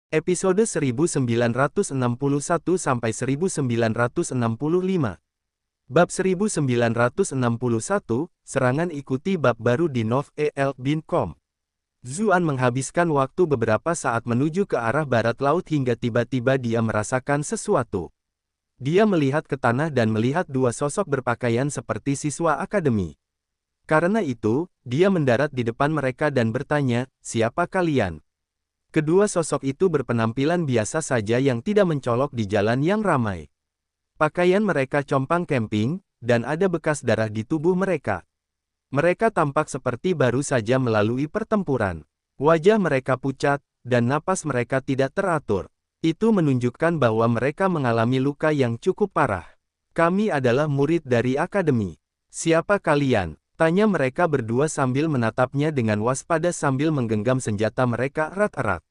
Episode 1961-1965. Bab 1961, Serangan ikuti bab baru di novel.com. Zuan menghabiskan waktu beberapa saat menuju ke arah barat laut hingga tiba-tiba dia merasakan sesuatu. Dia melihat ke tanah dan melihat dua sosok berpakaian seperti siswa akademi. Karena itu, dia mendarat di depan mereka dan bertanya, "Siapa kalian?" Kedua sosok itu berpenampilan biasa saja yang tidak mencolok di jalan yang ramai. Pakaian mereka compang camping, dan ada bekas darah di tubuh mereka. Mereka tampak seperti baru saja melalui pertempuran. Wajah mereka pucat, dan napas mereka tidak teratur. Itu menunjukkan bahwa mereka mengalami luka yang cukup parah. "Kami adalah murid dari akademi. Siapa kalian?" tanya mereka berdua sambil menatapnya dengan waspada sambil menggenggam senjata mereka erat-erat.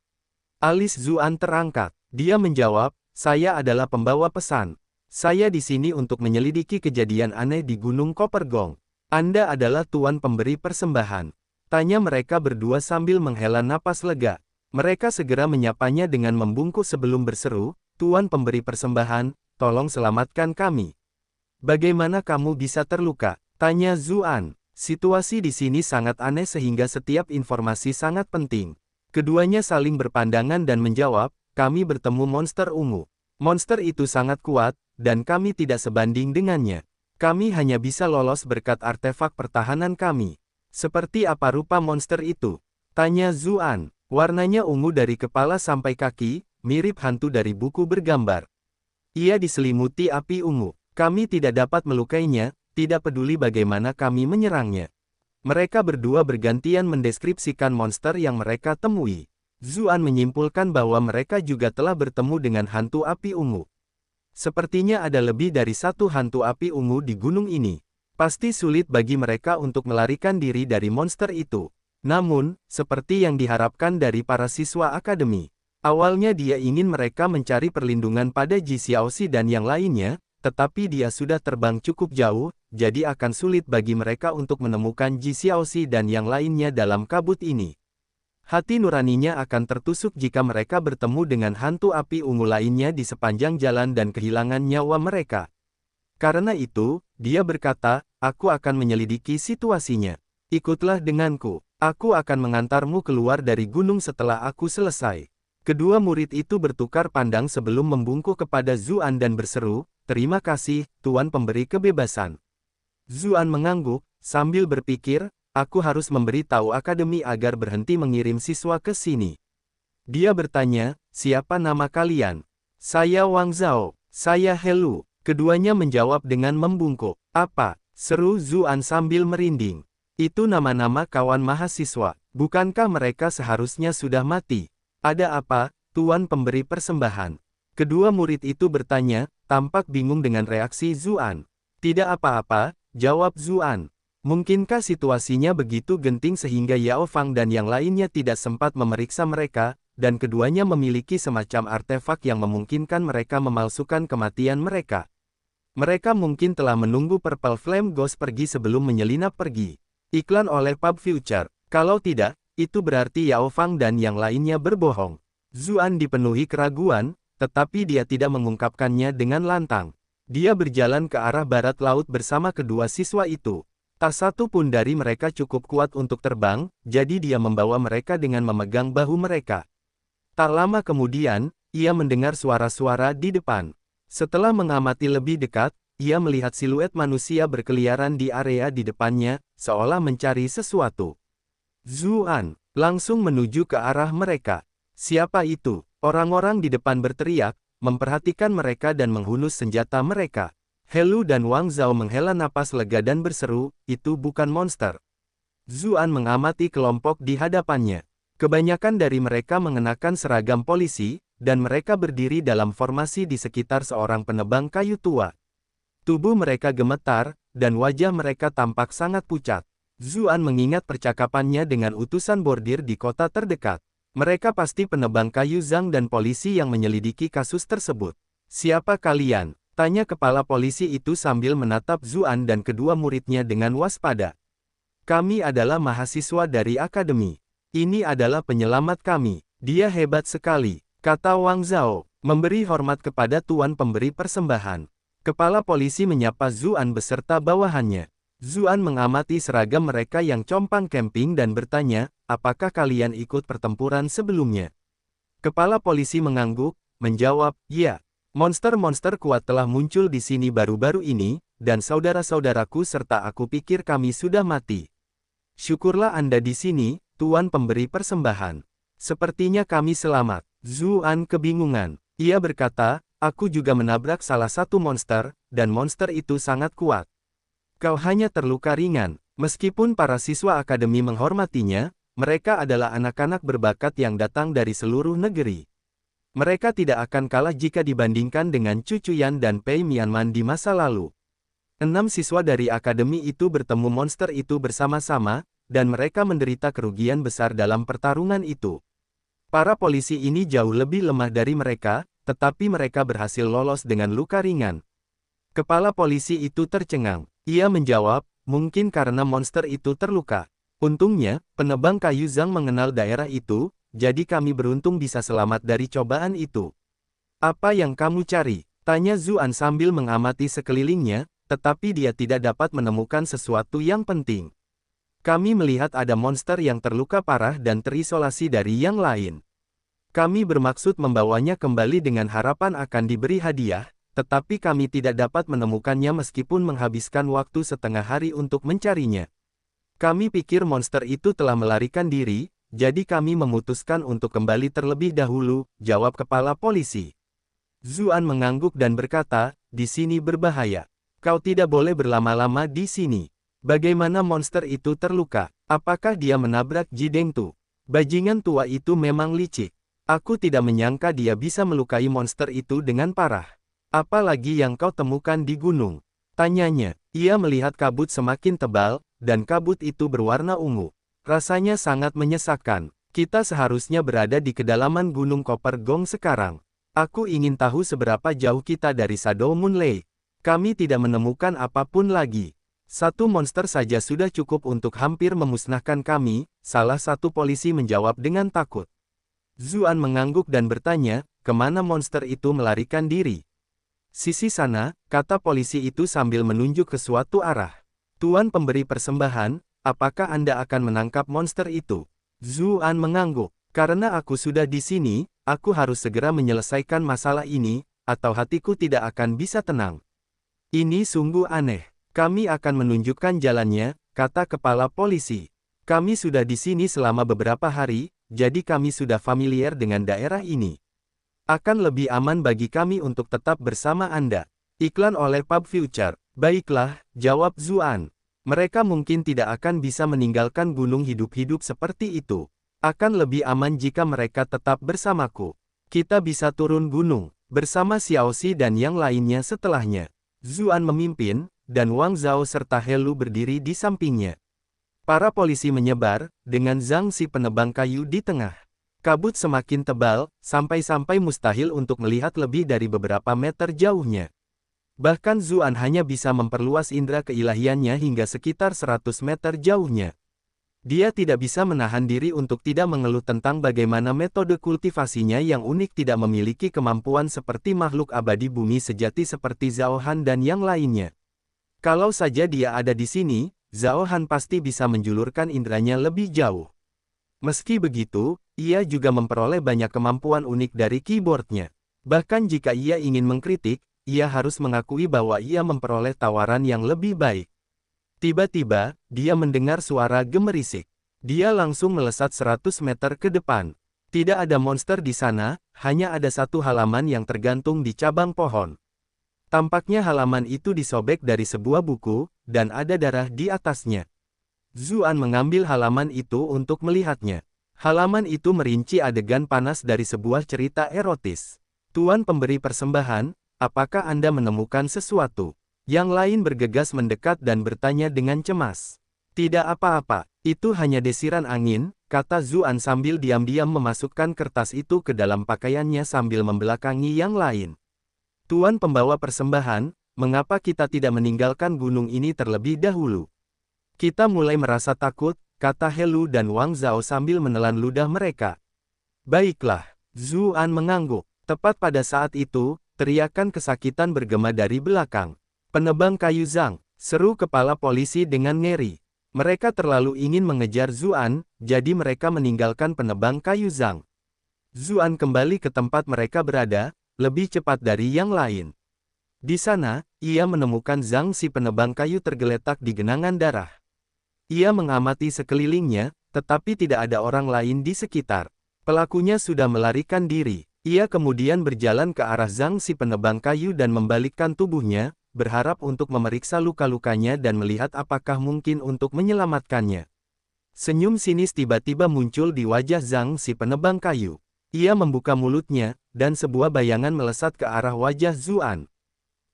Alis Zuan terangkat. Dia menjawab, "Saya adalah pembawa pesan. Saya di sini untuk menyelidiki kejadian aneh di Gunung Kopergong. Anda adalah tuan pemberi persembahan?" tanya mereka berdua sambil menghela napas lega. Mereka segera menyapanya dengan membungkuk sebelum berseru, "Tuan pemberi persembahan, tolong selamatkan kami." "Bagaimana kamu bisa terluka?" tanya Zuan. Situasi di sini sangat aneh sehingga setiap informasi sangat penting. Keduanya saling berpandangan dan menjawab, "Kami bertemu monster ungu. Monster itu sangat kuat, dan kami tidak sebanding dengannya. Kami hanya bisa lolos berkat artefak pertahanan kami." "Seperti apa rupa monster itu?" tanya Zuan. "Warnanya ungu dari kepala sampai kaki, mirip hantu dari buku bergambar. Ia diselimuti api ungu. Kami tidak dapat melukainya, tidak peduli bagaimana kami menyerangnya." Mereka berdua bergantian mendeskripsikan monster yang mereka temui. Zuan menyimpulkan bahwa mereka juga telah bertemu dengan hantu api ungu. Sepertinya ada lebih dari satu hantu api ungu di gunung ini. Pasti sulit bagi mereka untuk melarikan diri dari monster itu. Namun, seperti yang diharapkan dari para siswa akademi, awalnya dia ingin mereka mencari perlindungan pada Ji Xiaoxi dan yang lainnya, tetapi dia sudah terbang cukup jauh, jadi akan sulit bagi mereka untuk menemukan Ji Xiaoxi dan yang lainnya dalam kabut ini. Hati nuraninya akan tertusuk jika mereka bertemu dengan hantu api ungu lainnya di sepanjang jalan dan kehilangan nyawa mereka. Karena itu, dia berkata, "Aku akan menyelidiki situasinya. Ikutlah denganku. Aku akan mengantarmu keluar dari gunung setelah aku selesai." Kedua murid itu bertukar pandang sebelum membungkuk kepada Zuan dan berseru, "Terima kasih, Tuan Pemberi Kebebasan." Zuan mengangguk, sambil berpikir, "Aku harus memberi tahu akademi agar berhenti mengirim siswa ke sini." Dia bertanya, "Siapa nama kalian?" "Saya Wang Zhao." "Saya Helu." Keduanya menjawab dengan membungkuk. "Apa?" seru Zuan sambil merinding. "Itu nama-nama kawan mahasiswa. Bukankah mereka seharusnya sudah mati?" "Ada apa, Tuan Pemberi Persembahan?" Kedua murid itu bertanya, tampak bingung dengan reaksi Zuan. "Tidak apa-apa," jawab Zuan. "Mungkinkah situasinya begitu genting sehingga Yao Fang dan yang lainnya tidak sempat memeriksa mereka, dan keduanya memiliki semacam artefak yang memungkinkan mereka memalsukan kematian mereka. Mereka mungkin telah menunggu Purple Flame Ghost pergi sebelum menyelinap pergi." Iklan oleh Pub Future. Kalau tidak, itu berarti Yao Fang dan yang lainnya berbohong. Zuan dipenuhi keraguan, tetapi dia tidak mengungkapkannya dengan lantang. Dia berjalan ke arah barat laut bersama kedua siswa itu. Tak satu pun dari mereka cukup kuat untuk terbang, jadi dia membawa mereka dengan memegang bahu mereka. Tak lama kemudian, ia mendengar suara-suara di depan. Setelah mengamati lebih dekat, ia melihat siluet manusia berkeliaran di area di depannya, seolah mencari sesuatu. Zuan langsung menuju ke arah mereka. "Siapa itu?" Orang-orang di depan berteriak, memperhatikan mereka dan menghunus senjata mereka. Helu dan Wang Zhao menghela napas lega dan berseru, "Itu bukan monster." Zuan mengamati kelompok di hadapannya. Kebanyakan dari mereka mengenakan seragam polisi, dan mereka berdiri dalam formasi di sekitar seorang penebang kayu tua. Tubuh mereka gemetar, dan wajah mereka tampak sangat pucat. Zuan mengingat percakapannya dengan utusan bordir di kota terdekat. Mereka pasti penebang kayu Zhang dan polisi yang menyelidiki kasus tersebut. "Siapa kalian?" tanya kepala polisi itu sambil menatap Zuan dan kedua muridnya dengan waspada. "Kami adalah mahasiswa dari akademi. Ini adalah penyelamat kami. Dia hebat sekali. kata Wang Zhao, memberi hormat kepada tuan pemberi persembahan. Kepala polisi menyapa Zuan beserta bawahannya. Zuan mengamati seragam mereka yang compang camping dan bertanya, apakah kalian ikut pertempuran sebelumnya? Kepala polisi mengangguk, menjawab, ya. Monster-monster kuat telah muncul di sini baru-baru ini, dan saudara-saudaraku serta aku pikir kami sudah mati. Syukurlah Anda di sini, tuan pemberi persembahan. Sepertinya kami selamat. Zuan kebingungan. Ia berkata, aku juga menabrak salah satu monster, dan monster itu sangat kuat. Kau hanya terluka ringan. Meskipun para siswa akademi menghormatinya, mereka adalah anak-anak berbakat yang datang dari seluruh negeri. Mereka tidak akan kalah jika dibandingkan dengan Cucu Yan dan Pei Mianman di masa lalu. 6 siswa dari akademi itu bertemu monster itu bersama-sama, dan mereka menderita kerugian besar dalam pertarungan itu. Para polisi ini jauh lebih lemah dari mereka, tetapi mereka berhasil lolos dengan luka ringan. Kepala polisi itu tercengang. Ia menjawab, mungkin karena monster itu terluka. Untungnya, penebang kayu Zhang mengenal daerah itu, jadi kami beruntung bisa selamat dari cobaan itu. Apa yang kamu cari? Tanya Zuan sambil mengamati sekelilingnya, tetapi dia tidak dapat menemukan sesuatu yang penting. Kami melihat ada monster yang terluka parah dan terisolasi dari yang lain. Kami bermaksud membawanya kembali dengan harapan akan diberi hadiah, tetapi kami tidak dapat menemukannya meskipun menghabiskan waktu setengah hari untuk mencarinya. Kami pikir monster itu telah melarikan diri, jadi kami memutuskan untuk kembali terlebih dahulu, jawab kepala polisi. Zuan mengangguk dan berkata, di sini berbahaya. Kau tidak boleh berlama-lama di sini. Bagaimana monster itu terluka? Apakah dia menabrak Jideng Tu? Bajingan tua itu memang licik. Aku tidak menyangka dia bisa melukai monster itu dengan parah. Apalagi yang kau temukan di gunung? Tanyanya. Ia melihat kabut semakin tebal, dan kabut itu berwarna ungu. Rasanya sangat menyesakkan. Kita seharusnya berada di kedalaman Gunung Copper Gong sekarang. Aku ingin tahu seberapa jauh kita dari Shadow Moon Lake. Kami tidak menemukan apapun lagi. Satu monster saja sudah cukup untuk hampir memusnahkan kami, salah satu polisi menjawab dengan takut. Zuan mengangguk dan bertanya, kemana monster itu melarikan diri? Sisi sana, kata polisi itu sambil menunjuk ke suatu arah. Tuan pemberi persembahan, apakah Anda akan menangkap monster itu? Zuan mengangguk. Karena aku sudah di sini, aku harus segera menyelesaikan masalah ini, atau hatiku tidak akan bisa tenang. Ini sungguh aneh. Kami akan menunjukkan jalannya, kata kepala polisi. Kami sudah di sini selama beberapa hari, jadi kami sudah familiar dengan daerah ini. Akan lebih aman bagi kami untuk tetap bersama Anda. Iklan oleh Pub Future. Baiklah, jawab Zuan. Mereka mungkin tidak akan bisa meninggalkan gunung hidup-hidup seperti itu. Akan lebih aman jika mereka tetap bersamaku. Kita bisa turun gunung, bersama Xiaoxi dan yang lainnya setelahnya. Zuan memimpin, dan Wang Zhao serta Helu berdiri di sampingnya. Para polisi menyebar, dengan Zhang si penebang kayu di tengah. Kabut semakin tebal, sampai-sampai mustahil untuk melihat lebih dari beberapa meter jauhnya. Bahkan Zuan hanya bisa memperluas indera keilahiannya hingga sekitar 100 meter jauhnya. Dia tidak bisa menahan diri untuk tidak mengeluh tentang bagaimana metode kultivasinya yang unik tidak memiliki kemampuan seperti makhluk abadi bumi sejati seperti Zhao Han dan yang lainnya. Kalau saja dia ada di sini, Zhao Han pasti bisa menjulurkan inderanya lebih jauh. Meski begitu, ia juga memperoleh banyak kemampuan unik dari keyboardnya. Bahkan jika ia ingin mengkritik, ia harus mengakui bahwa ia memperoleh tawaran yang lebih baik. Tiba-tiba, dia mendengar suara gemerisik. Dia langsung melesat 100 meter ke depan. Tidak ada monster di sana, hanya ada satu halaman yang tergantung di cabang pohon. Tampaknya halaman itu disobek dari sebuah buku, dan ada darah di atasnya. Zuan mengambil halaman itu untuk melihatnya. Halaman itu merinci adegan panas dari sebuah cerita erotis. Tuan pemberi persembahan, apakah Anda menemukan sesuatu? Yang lain bergegas mendekat dan bertanya dengan cemas. Tidak apa-apa, itu hanya desiran angin, kata Zuan sambil diam-diam memasukkan kertas itu ke dalam pakaiannya sambil membelakangi yang lain. Tuan pembawa persembahan, mengapa kita tidak meninggalkan gunung ini terlebih dahulu? Kita mulai merasa takut, kata Helu dan Wang Zhao sambil menelan ludah mereka. Baiklah, Zuan mengangguk. Tepat pada saat itu, teriakan kesakitan bergema dari belakang. Penebang kayu Zhang, seru kepala polisi dengan ngeri. Mereka terlalu ingin mengejar Zuan, jadi mereka meninggalkan penebang kayu Zhang. Zuan kembali ke tempat mereka berada, lebih cepat dari yang lain. Di sana, ia menemukan Zhang si penebang kayu tergeletak di genangan darah. Ia mengamati sekelilingnya, tetapi tidak ada orang lain di sekitar. Pelakunya sudah melarikan diri. Ia kemudian berjalan ke arah Zhang si penebang kayu dan membalikkan tubuhnya, berharap untuk memeriksa luka-lukanya dan melihat apakah mungkin untuk menyelamatkannya. Senyum sinis tiba-tiba muncul di wajah Zhang si penebang kayu. Ia membuka mulutnya, dan sebuah bayangan melesat ke arah wajah Zuan.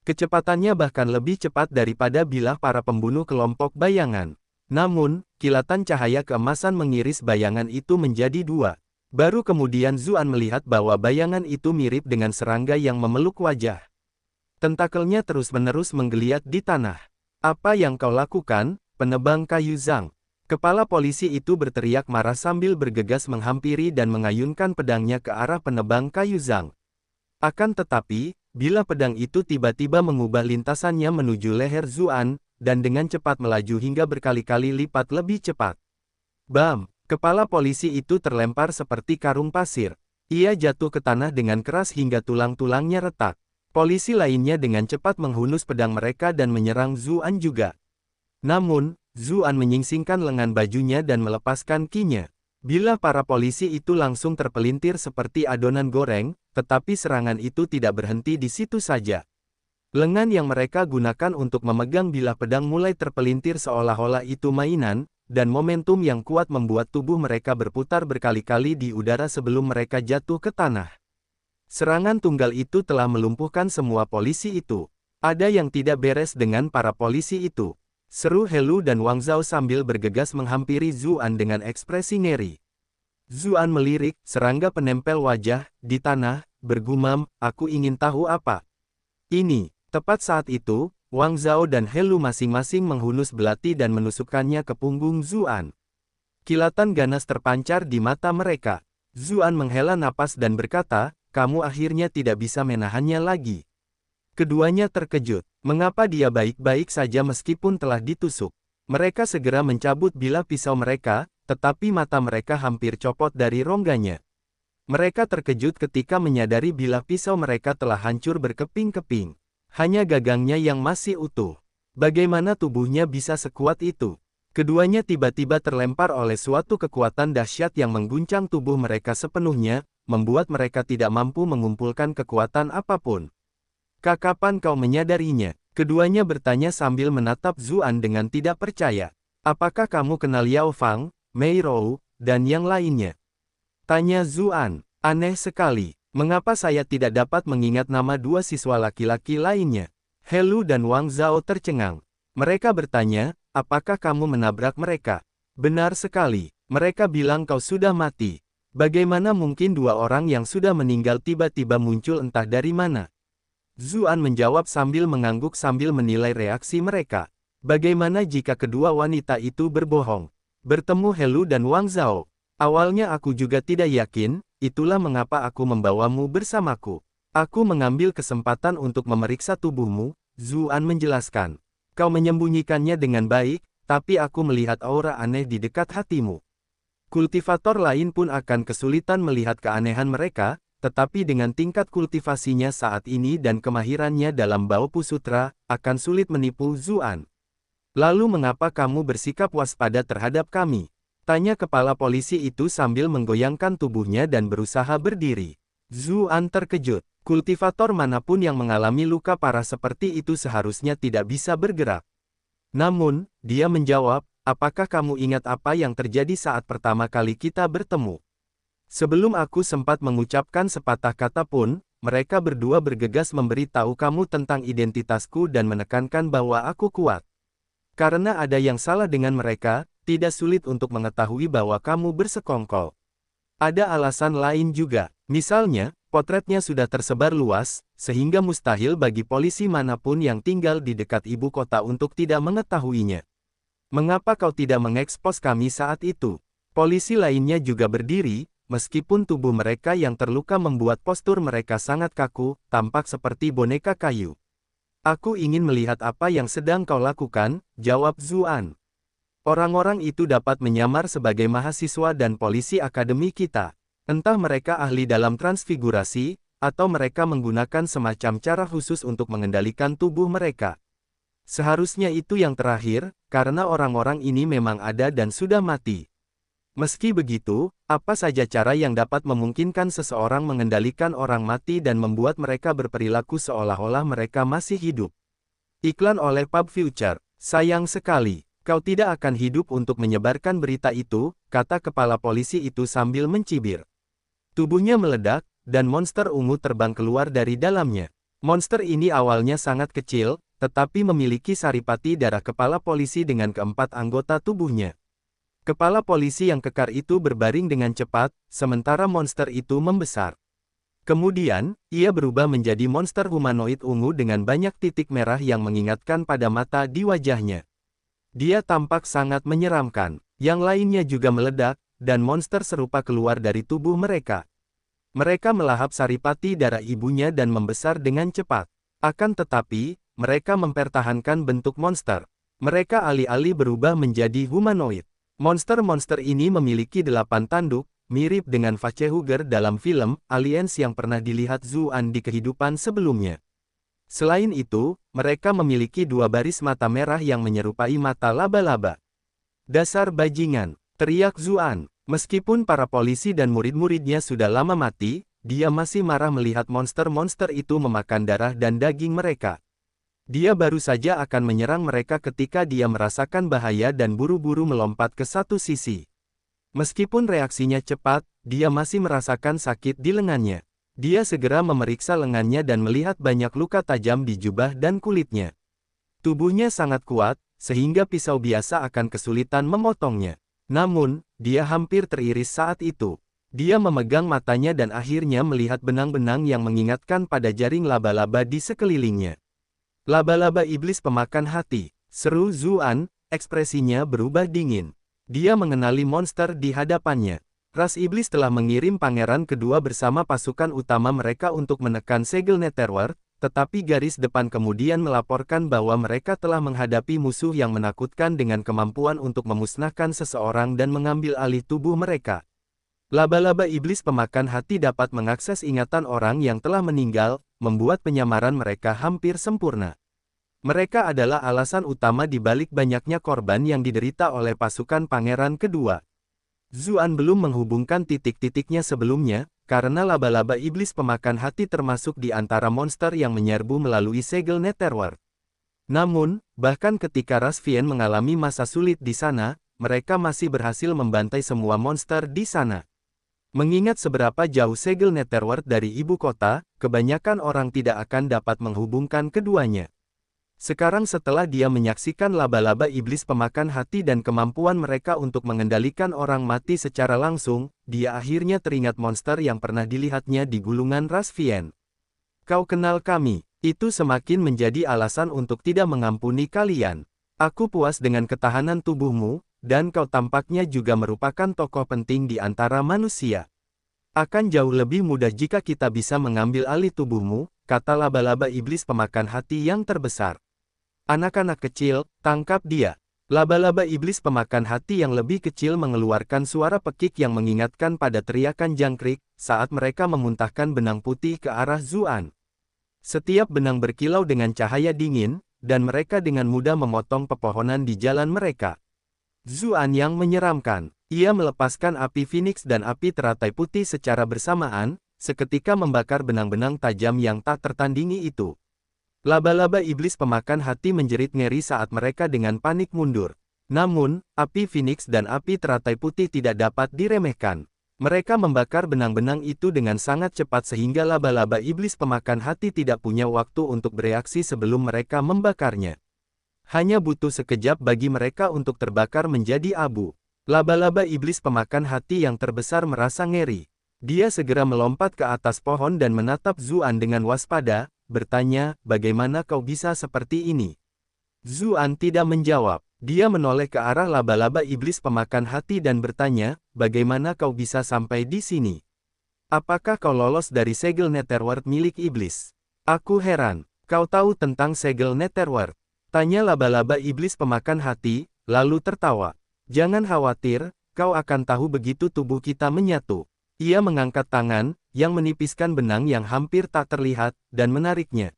Kecepatannya bahkan lebih cepat daripada bilah para pembunuh kelompok bayangan. Namun, kilatan cahaya keemasan mengiris bayangan itu menjadi dua. Baru kemudian Zuan melihat bahwa bayangan itu mirip dengan serangga yang memeluk wajah. Tentakelnya terus-menerus menggeliat di tanah. Apa yang kau lakukan, penebang kayu Zhang? Kepala polisi itu berteriak marah sambil bergegas menghampiri dan mengayunkan pedangnya ke arah penebang kayu Zhang. Akan tetapi, bila pedang itu tiba-tiba mengubah lintasannya menuju leher Zuan, dan dengan cepat melaju hingga berkali-kali lipat lebih cepat. Bam! Kepala polisi itu terlempar seperti karung pasir. Ia jatuh ke tanah dengan keras hingga tulang-tulangnya retak. Polisi lainnya dengan cepat menghunus pedang mereka dan menyerang Zuan juga. Namun, Zuan menyingsingkan lengan bajunya dan melepaskan kinya. Bilah para polisi itu langsung terpelintir seperti adonan goreng, tetapi serangan itu tidak berhenti di situ saja. Lengan yang mereka gunakan untuk memegang bilah pedang mulai terpelintir seolah-olah itu mainan, dan momentum yang kuat membuat tubuh mereka berputar berkali-kali di udara sebelum mereka jatuh ke tanah. Serangan tunggal itu telah melumpuhkan semua polisi itu. Ada yang tidak beres dengan para polisi itu. Seru Helu dan Wang Zhao sambil bergegas menghampiri Zuan dengan ekspresi ngeri. Zuan melirik, serangga penempel wajah, di tanah, bergumam, aku ingin tahu apa. Ini. Tepat saat itu, Wang Zhao dan Helu masing-masing menghunus belati dan menusukkannya ke punggung Zuan. Kilatan ganas terpancar di mata mereka. Zuan menghela napas dan berkata, kamu akhirnya tidak bisa menahannya lagi. Keduanya terkejut. Mengapa dia baik-baik saja meskipun telah ditusuk? Mereka segera mencabut bilah pisau mereka, tetapi mata mereka hampir copot dari rongganya. Mereka terkejut ketika menyadari bilah pisau mereka telah hancur berkeping-keping. Hanya gagangnya yang masih utuh. Bagaimana tubuhnya bisa sekuat itu? Keduanya tiba-tiba terlempar oleh suatu kekuatan dahsyat yang mengguncang tubuh mereka sepenuhnya, membuat mereka tidak mampu mengumpulkan kekuatan apapun. Kapan kau menyadarinya? Keduanya bertanya sambil menatap Zuan dengan tidak percaya. Apakah kamu kenal Yao Fang, Mei Rou, dan yang lainnya? Tanya Zuan. Aneh sekali. Mengapa saya tidak dapat mengingat nama dua siswa laki-laki lainnya? Helu dan Wang Zhao tercengang. Mereka bertanya, apakah kamu menabrak mereka? Benar sekali. Mereka bilang kau sudah mati. Bagaimana mungkin dua orang yang sudah meninggal tiba-tiba muncul entah dari mana? Zuan menjawab sambil mengangguk sambil menilai reaksi mereka. Bagaimana jika kedua wanita itu berbohong? Bertemu Helu dan Wang Zhao. Awalnya aku juga tidak yakin, itulah mengapa aku membawamu bersamaku. Aku mengambil kesempatan untuk memeriksa tubuhmu, Zuan menjelaskan. Kau menyembunyikannya dengan baik, tapi aku melihat aura aneh di dekat hatimu. Kultivator lain pun akan kesulitan melihat keanehan mereka, tetapi dengan tingkat kultivasinya saat ini dan kemahirannya dalam Bau Pusutra, akan sulit menipu Zuan. Lalu mengapa kamu bersikap waspada terhadap kami? Tanya kepala polisi itu sambil menggoyangkan tubuhnya dan berusaha berdiri. Zuan terkejut. Kultivator manapun yang mengalami luka parah seperti itu seharusnya tidak bisa bergerak. Namun, dia menjawab, apakah kamu ingat apa yang terjadi saat pertama kali kita bertemu? Sebelum aku sempat mengucapkan sepatah kata pun, mereka berdua bergegas memberitahu kamu tentang identitasku dan menekankan bahwa aku kuat. Karena ada yang salah dengan mereka, tidak sulit untuk mengetahui bahwa kamu bersekongkol. Ada alasan lain juga, misalnya, potretnya sudah tersebar luas, sehingga mustahil bagi polisi manapun yang tinggal di dekat ibu kota untuk tidak mengetahuinya. Mengapa kau tidak mengekspos kami saat itu? Polisi lainnya juga berdiri, meskipun tubuh mereka yang terluka membuat postur mereka sangat kaku, tampak seperti boneka kayu. Aku ingin melihat apa yang sedang kau lakukan, jawab Zuan. Orang-orang itu dapat menyamar sebagai mahasiswa dan polisi akademi kita. Entah mereka ahli dalam transfigurasi, atau mereka menggunakan semacam cara khusus untuk mengendalikan tubuh mereka. Seharusnya itu yang terakhir, karena orang-orang ini memang ada dan sudah mati. Meski begitu, apa saja cara yang dapat memungkinkan seseorang mengendalikan orang mati dan membuat mereka berperilaku seolah-olah mereka masih hidup. Iklan oleh Pub Future. Sayang sekali, kau tidak akan hidup untuk menyebarkan berita itu, kata kepala polisi itu sambil mencibir. Tubuhnya meledak, dan monster ungu terbang keluar dari dalamnya. Monster ini awalnya sangat kecil, tetapi memiliki saripati darah kepala polisi dengan keempat anggota tubuhnya. Kepala polisi yang kekar itu berbaring dengan cepat, sementara monster itu membesar. Kemudian, ia berubah menjadi monster humanoid ungu dengan banyak titik merah yang mengingatkan pada mata di wajahnya. Dia tampak sangat menyeramkan. Yang lainnya juga meledak, dan monster serupa keluar dari tubuh mereka. Mereka melahap saripati darah ibunya dan membesar dengan cepat. Akan tetapi, mereka mempertahankan bentuk monster. Mereka alih-alih berubah menjadi humanoid. Monster-monster ini memiliki 8 tanduk, mirip dengan facehugger dalam film Aliens yang pernah dilihat Zuan di kehidupan sebelumnya. Selain itu, mereka memiliki 2 baris mata merah yang menyerupai mata laba-laba. Dasar bajingan, teriak Zuan. Meskipun para polisi dan murid-muridnya sudah lama mati, dia masih marah melihat monster-monster itu memakan darah dan daging mereka. Dia baru saja akan menyerang mereka ketika dia merasakan bahaya dan buru-buru melompat ke satu sisi. Meskipun reaksinya cepat, dia masih merasakan sakit di lengannya. Dia segera memeriksa lengannya dan melihat banyak luka tajam di jubah dan kulitnya. Tubuhnya sangat kuat, sehingga pisau biasa akan kesulitan memotongnya. Namun, dia hampir teriris saat itu. Dia memegang matanya dan akhirnya melihat benang-benang yang mengingatkan pada jaring laba-laba di sekelilingnya. Laba-laba iblis pemakan hati, seru Zuan, ekspresinya berubah dingin. Dia mengenali monster di hadapannya. Ras iblis telah mengirim pangeran kedua bersama pasukan utama mereka untuk menekan segel Netherworld, tetapi garis depan kemudian melaporkan bahwa mereka telah menghadapi musuh yang menakutkan dengan kemampuan untuk memusnahkan seseorang dan mengambil alih tubuh mereka. Laba-laba iblis pemakan hati dapat mengakses ingatan orang yang telah meninggal, membuat penyamaran mereka hampir sempurna. Mereka adalah alasan utama di balik banyaknya korban yang diderita oleh pasukan pangeran kedua. Zuan belum menghubungkan titik-titiknya sebelumnya, karena laba-laba iblis pemakan hati termasuk di antara monster yang menyerbu melalui segel Netherworld. Namun, bahkan ketika Rasvian mengalami masa sulit di sana, mereka masih berhasil membantai semua monster di sana. Mengingat seberapa jauh segel Netherworld dari ibu kota, kebanyakan orang tidak akan dapat menghubungkan keduanya. Sekarang setelah dia menyaksikan laba-laba iblis pemakan hati dan kemampuan mereka untuk mengendalikan orang mati secara langsung, dia akhirnya teringat monster yang pernah dilihatnya di gulungan Rasvian. Kau kenal kami, itu semakin menjadi alasan untuk tidak mengampuni kalian. Aku puas dengan ketahanan tubuhmu, dan kau tampaknya juga merupakan tokoh penting di antara manusia. Akan jauh lebih mudah jika kita bisa mengambil alih tubuhmu, kata laba-laba iblis pemakan hati yang terbesar. Anak-anak kecil, tangkap dia. Laba-laba iblis pemakan hati yang lebih kecil mengeluarkan suara pekik yang mengingatkan pada teriakan jangkrik, saat mereka memuntahkan benang putih ke arah Zuan. Setiap benang berkilau dengan cahaya dingin, dan mereka dengan mudah memotong pepohonan di jalan mereka. Zuan yang menyeramkan. Ia melepaskan api Phoenix dan api teratai putih secara bersamaan, seketika membakar benang-benang tajam yang tak tertandingi itu. Laba-laba iblis pemakan hati menjerit ngeri saat mereka dengan panik mundur. Namun, api Phoenix dan api teratai putih tidak dapat diremehkan. Mereka membakar benang-benang itu dengan sangat cepat sehingga laba-laba iblis pemakan hati tidak punya waktu untuk bereaksi sebelum mereka membakarnya. Hanya butuh sekejap bagi mereka untuk terbakar menjadi abu. Laba-laba iblis pemakan hati yang terbesar merasa ngeri. Dia segera melompat ke atas pohon dan menatap Zuan dengan waspada, bertanya, bagaimana kau bisa seperti ini? Zuan tidak menjawab. Dia menoleh ke arah laba-laba iblis pemakan hati dan bertanya, bagaimana kau bisa sampai di sini? Apakah kau lolos dari segel Netherworld milik iblis? Aku heran. Kau tahu tentang segel Netherworld? Tanya laba-laba iblis pemakan hati, lalu tertawa. Jangan khawatir, kau akan tahu begitu tubuh kita menyatu. Ia mengangkat tangan, yang menipiskan benang yang hampir tak terlihat, dan menariknya.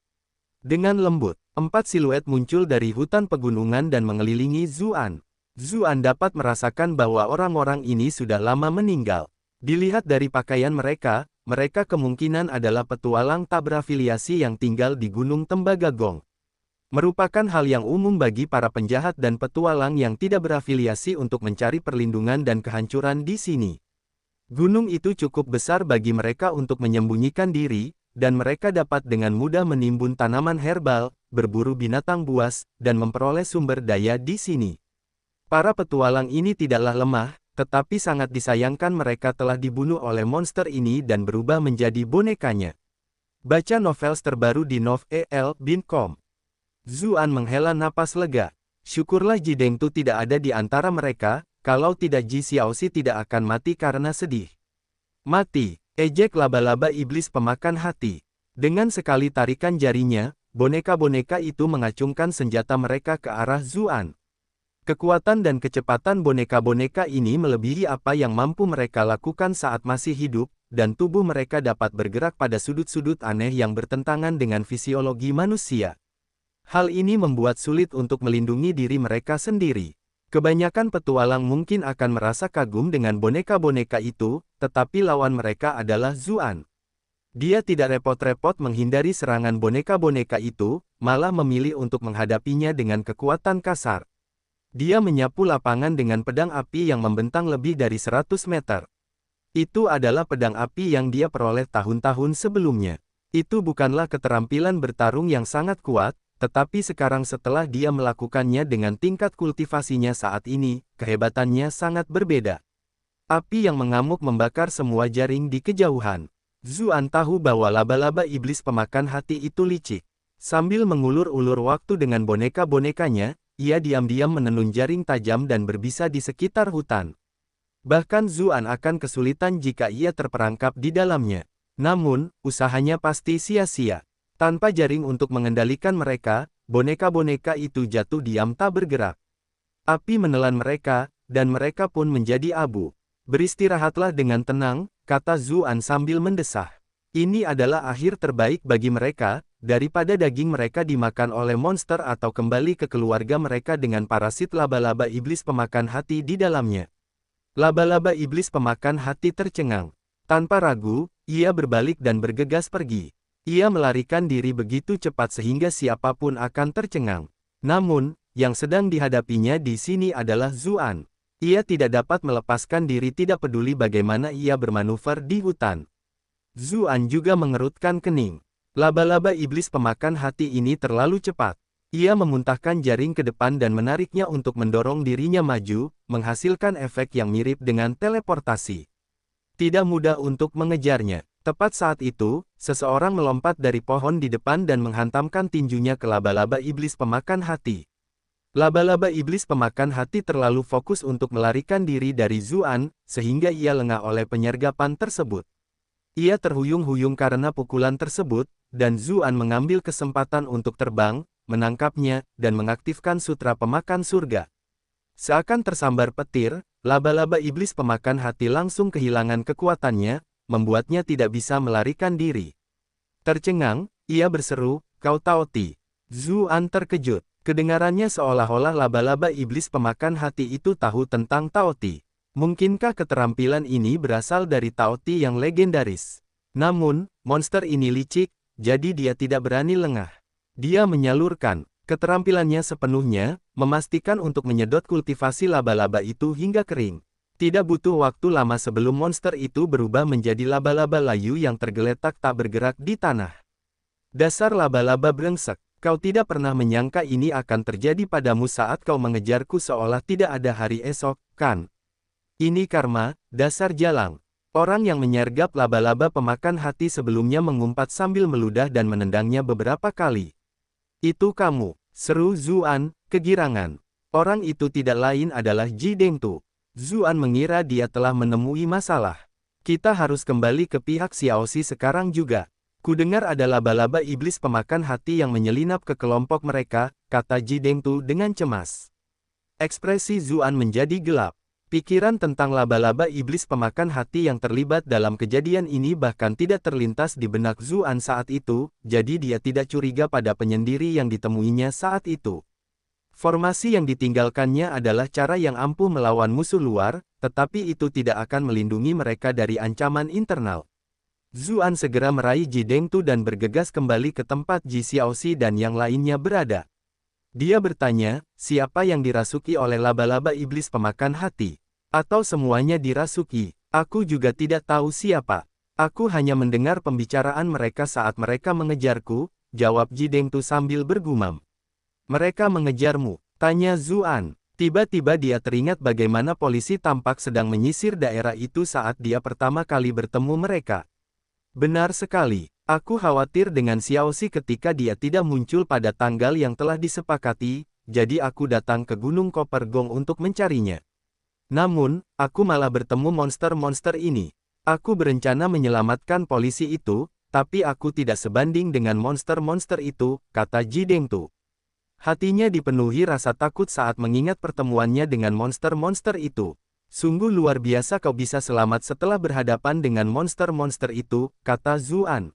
Dengan lembut, 4 siluet muncul dari hutan pegunungan dan mengelilingi Zuan. Zuan dapat merasakan bahwa orang-orang ini sudah lama meninggal. Dilihat dari pakaian mereka, mereka kemungkinan adalah petualang tak berafiliasi yang tinggal di Gunung Tembagagong. Merupakan hal yang umum bagi para penjahat dan petualang yang tidak berafiliasi untuk mencari perlindungan dan kehancuran di sini. Gunung itu cukup besar bagi mereka untuk menyembunyikan diri, dan mereka dapat dengan mudah menimbun tanaman herbal, berburu binatang buas, dan memperoleh sumber daya di sini. Para petualang ini tidaklah lemah, tetapi sangat disayangkan mereka telah dibunuh oleh monster ini dan berubah menjadi bonekanya. Baca novel terbaru di novel.com. Zuan menghela napas lega. Syukurlah Ji Dengtu tidak ada di antara mereka, kalau tidak Ji Xiaoxi tidak akan mati karena sedih. Mati. Ejek laba-laba iblis pemakan hati. Dengan sekali tarikan jarinya, boneka-boneka itu mengacungkan senjata mereka ke arah Zuan. Kekuatan dan kecepatan boneka-boneka ini melebihi apa yang mampu mereka lakukan saat masih hidup, dan tubuh mereka dapat bergerak pada sudut-sudut aneh yang bertentangan dengan fisiologi manusia. Hal ini membuat sulit untuk melindungi diri mereka sendiri. Kebanyakan petualang mungkin akan merasa kagum dengan boneka-boneka itu, tetapi lawan mereka adalah Zuan. Dia tidak repot-repot menghindari serangan boneka-boneka itu, malah memilih untuk menghadapinya dengan kekuatan kasar. Dia menyapu lapangan dengan pedang api yang membentang lebih dari 100 meter. Itu adalah pedang api yang dia peroleh tahun-tahun sebelumnya. Itu bukanlah keterampilan bertarung yang sangat kuat, tetapi sekarang setelah dia melakukannya dengan tingkat kultivasinya saat ini, kehebatannya sangat berbeda. Api yang mengamuk membakar semua jaring di kejauhan. Zuan tahu bahwa laba-laba iblis pemakan hati itu licik. Sambil mengulur-ulur waktu dengan boneka-bonekanya, ia diam-diam menenun jaring tajam dan berbisa di sekitar hutan. Bahkan Zuan akan kesulitan jika ia terperangkap di dalamnya. Namun, usahanya pasti sia-sia. Tanpa jaring untuk mengendalikan mereka, boneka-boneka itu jatuh diam tak bergerak. Api menelan mereka, dan mereka pun menjadi abu. Beristirahatlah dengan tenang, kata Zuan sambil mendesah. Ini adalah akhir terbaik bagi mereka, daripada daging mereka dimakan oleh monster atau kembali ke keluarga mereka dengan parasit laba-laba iblis pemakan hati di dalamnya. Laba-laba iblis pemakan hati tercengang. Tanpa ragu, ia berbalik dan bergegas pergi. Ia melarikan diri begitu cepat sehingga siapapun akan tercengang. Namun, yang sedang dihadapinya di sini adalah Zuan. Ia tidak dapat melepaskan diri tidak peduli bagaimana ia bermanuver di hutan. Zuan juga mengerutkan kening. Laba-laba iblis pemakan hati ini terlalu cepat. Ia memuntahkan jaring ke depan dan menariknya untuk mendorong dirinya maju, menghasilkan efek yang mirip dengan teleportasi. Tidak mudah untuk mengejarnya. Tepat saat itu, seseorang melompat dari pohon di depan dan menghantamkan tinjunya ke laba-laba iblis pemakan hati. Laba-laba iblis pemakan hati terlalu fokus untuk melarikan diri dari Zuan, sehingga ia lengah oleh penyergapan tersebut. Ia terhuyung-huyung karena pukulan tersebut, dan Zuan mengambil kesempatan untuk terbang, menangkapnya, dan mengaktifkan sutra pemakan surga. Seakan tersambar petir, laba-laba iblis pemakan hati langsung kehilangan kekuatannya, membuatnya tidak bisa melarikan diri. Tercengang, ia berseru, "Kau Taoti." Zuan terkejut. Kedengarannya seolah-olah laba-laba iblis pemakan hati itu tahu tentang Taoti. Mungkinkah keterampilan ini berasal dari Taoti yang legendaris? Namun, monster ini licik, jadi dia tidak berani lengah. Dia menyalurkan keterampilannya sepenuhnya, memastikan untuk menyedot kultivasi laba-laba itu hingga kering. Tidak butuh waktu lama sebelum monster itu berubah menjadi laba-laba layu yang tergeletak tak bergerak di tanah. Dasar laba-laba brengsek, kau tidak pernah menyangka ini akan terjadi padamu saat kau mengejarku seolah tidak ada hari esok, kan? Ini karma, dasar jalang. Orang yang menyergap laba-laba pemakan hati sebelumnya mengumpat sambil meludah dan menendangnya beberapa kali. Itu kamu. Seru Zuan, kegirangan. Orang itu tidak lain adalah Ji Dengtu. Zuan mengira dia telah menemui masalah. Kita harus kembali ke pihak Xiaoxi sekarang juga. Kudengar ada laba-laba iblis pemakan hati yang menyelinap ke kelompok mereka, kata Ji Dengtu dengan cemas. Ekspresi Zuan menjadi gelap. Pikiran tentang laba-laba iblis pemakan hati yang terlibat dalam kejadian ini bahkan tidak terlintas di benak Zuan saat itu, jadi dia tidak curiga pada penyendiri yang ditemuinya saat itu. Formasi yang ditinggalkannya adalah cara yang ampuh melawan musuh luar, tetapi itu tidak akan melindungi mereka dari ancaman internal. Zuan segera meraih Ji Dengtu dan bergegas kembali ke tempat Ji Xiaoxi dan yang lainnya berada. Dia bertanya, siapa yang dirasuki oleh laba-laba iblis pemakan hati? Atau semuanya dirasuki? Aku juga tidak tahu siapa. Aku hanya mendengar pembicaraan mereka saat mereka mengejarku, jawab Ji Dengtu sambil bergumam. Mereka mengejarmu, tanya Zuan. Tiba-tiba dia teringat bagaimana polisi tampak sedang menyisir daerah itu saat dia pertama kali bertemu mereka. Benar sekali. Aku khawatir dengan Xiaoxi ketika dia tidak muncul pada tanggal yang telah disepakati, jadi aku datang ke Gunung Copper Gong untuk mencarinya. Namun, aku malah bertemu monster-monster ini. Aku berencana menyelamatkan polisi itu, tapi aku tidak sebanding dengan monster-monster itu, kata Ji Dengtu. Hatinya dipenuhi rasa takut saat mengingat pertemuannya dengan monster-monster itu. Sungguh luar biasa kau bisa selamat setelah berhadapan dengan monster-monster itu, kata Zuan.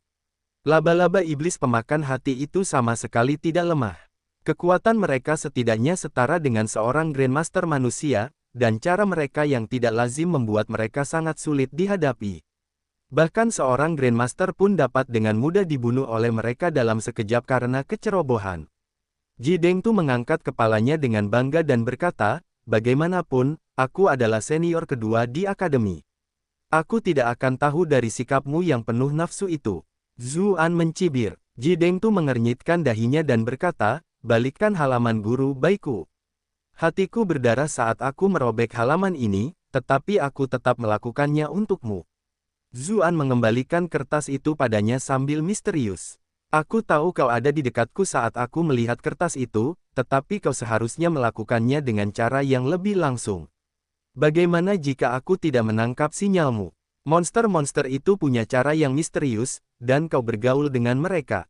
Laba-laba iblis pemakan hati itu sama sekali tidak lemah. Kekuatan mereka setidaknya setara dengan seorang Grandmaster manusia, dan cara mereka yang tidak lazim membuat mereka sangat sulit dihadapi. Bahkan seorang Grandmaster pun dapat dengan mudah dibunuh oleh mereka dalam sekejap karena kecerobohan. Ji Dengtu mengangkat kepalanya dengan bangga dan berkata, bagaimanapun, aku adalah senior kedua di akademi. Aku tidak akan tahu dari sikapmu yang penuh nafsu itu. Zuan mencibir. Ji Dengtu mengernyitkan dahinya dan berkata, balikkan halaman guru baikku. Hatiku berdarah saat aku merobek halaman ini, tetapi aku tetap melakukannya untukmu. Zuan mengembalikan kertas itu padanya sambil misterius. Aku tahu kau ada di dekatku saat aku melihat kertas itu, tetapi kau seharusnya melakukannya dengan cara yang lebih langsung. Bagaimana jika aku tidak menangkap sinyalmu? Monster-monster itu punya cara yang misterius, dan kau bergaul dengan mereka.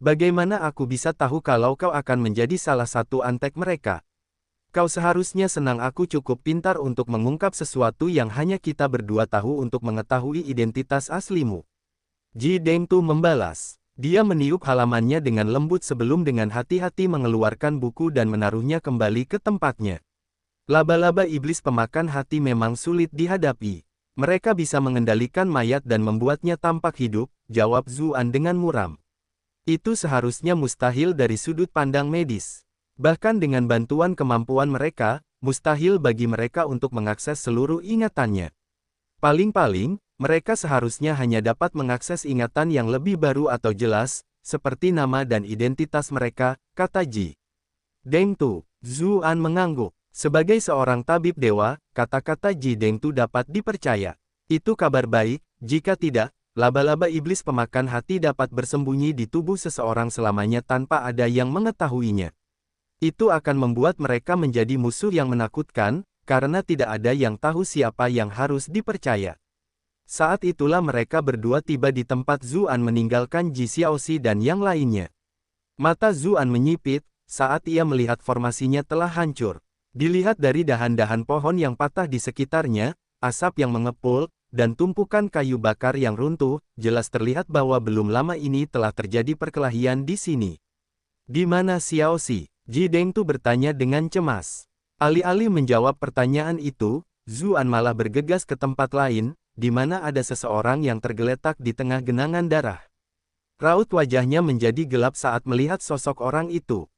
Bagaimana aku bisa tahu kalau kau akan menjadi salah satu antek mereka? Kau seharusnya senang aku cukup pintar untuk mengungkap sesuatu yang hanya kita berdua tahu untuk mengetahui identitas aslimu. Ji Dengtu membalas. Dia meniup halamannya dengan lembut sebelum dengan hati-hati mengeluarkan buku dan menaruhnya kembali ke tempatnya. Laba-laba iblis pemakan hati memang sulit dihadapi. Mereka bisa mengendalikan mayat dan membuatnya tampak hidup, jawab Zuan dengan muram. Itu seharusnya mustahil dari sudut pandang medis. Bahkan dengan bantuan kemampuan mereka, mustahil bagi mereka untuk mengakses seluruh ingatannya. Paling-paling, mereka seharusnya hanya dapat mengakses ingatan yang lebih baru atau jelas, seperti nama dan identitas mereka, kata Ji Dengtu. Zuan mengangguk. Sebagai seorang tabib dewa, kata-kata Ji Dengtu dapat dipercaya. Itu kabar baik, jika tidak, laba-laba iblis pemakan hati dapat bersembunyi di tubuh seseorang selamanya tanpa ada yang mengetahuinya. Itu akan membuat mereka menjadi musuh yang menakutkan, karena tidak ada yang tahu siapa yang harus dipercaya. Saat itulah mereka berdua tiba di tempat Zuan meninggalkan Ji Xiaoxi dan yang lainnya. Mata Zuan menyipit, saat ia melihat formasinya telah hancur. Dilihat dari dahan-dahan pohon yang patah di sekitarnya, asap yang mengepul, dan tumpukan kayu bakar yang runtuh, jelas terlihat bahwa belum lama ini telah terjadi perkelahian di sini. Di mana Xiaoxi? Ji Dengtu bertanya dengan cemas. Alih-alih menjawab pertanyaan itu, Zuan malah bergegas ke tempat lain, di mana ada seseorang yang tergeletak di tengah genangan darah. Raut wajahnya menjadi gelap saat melihat sosok orang itu.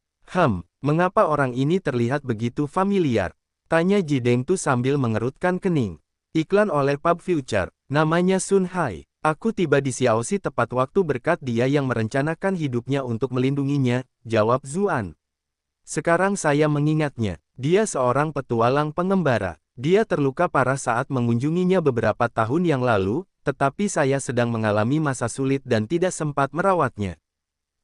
Mengapa orang ini terlihat begitu familiar? Tanya Ji Dengtu sambil mengerutkan kening. Iklan oleh Pub Future. Namanya Sun Hai. Aku tiba di Xiaoxi tepat waktu berkat dia yang merencanakan hidupnya untuk melindunginya, jawab Zuan. Sekarang saya mengingatnya. Dia seorang petualang pengembara. Dia terluka parah saat mengunjunginya beberapa tahun yang lalu, tetapi saya sedang mengalami masa sulit dan tidak sempat merawatnya.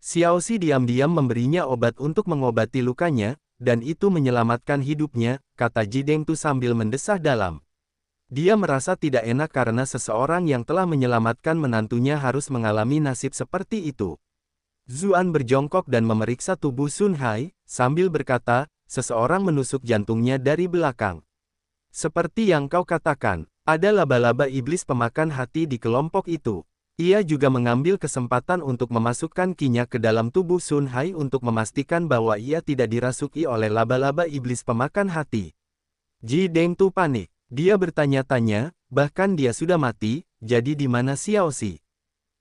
Xiaoxi diam-diam memberinya obat untuk mengobati lukanya, dan itu menyelamatkan hidupnya, kata Ji Dengtu sambil mendesah dalam. Dia merasa tidak enak karena seseorang yang telah menyelamatkan menantunya harus mengalami nasib seperti itu. Zuan berjongkok dan memeriksa tubuh Sun Hai, sambil berkata, seseorang menusuk jantungnya dari belakang. Seperti yang kau katakan, ada laba-laba iblis pemakan hati di kelompok itu. Ia juga mengambil kesempatan untuk memasukkan kinya ke dalam tubuh Sun Hai untuk memastikan bahwa ia tidak dirasuki oleh laba-laba iblis pemakan hati. Ji Dengtu panik. Dia bertanya-tanya, bahkan dia sudah mati, jadi di mana Xiaoxi?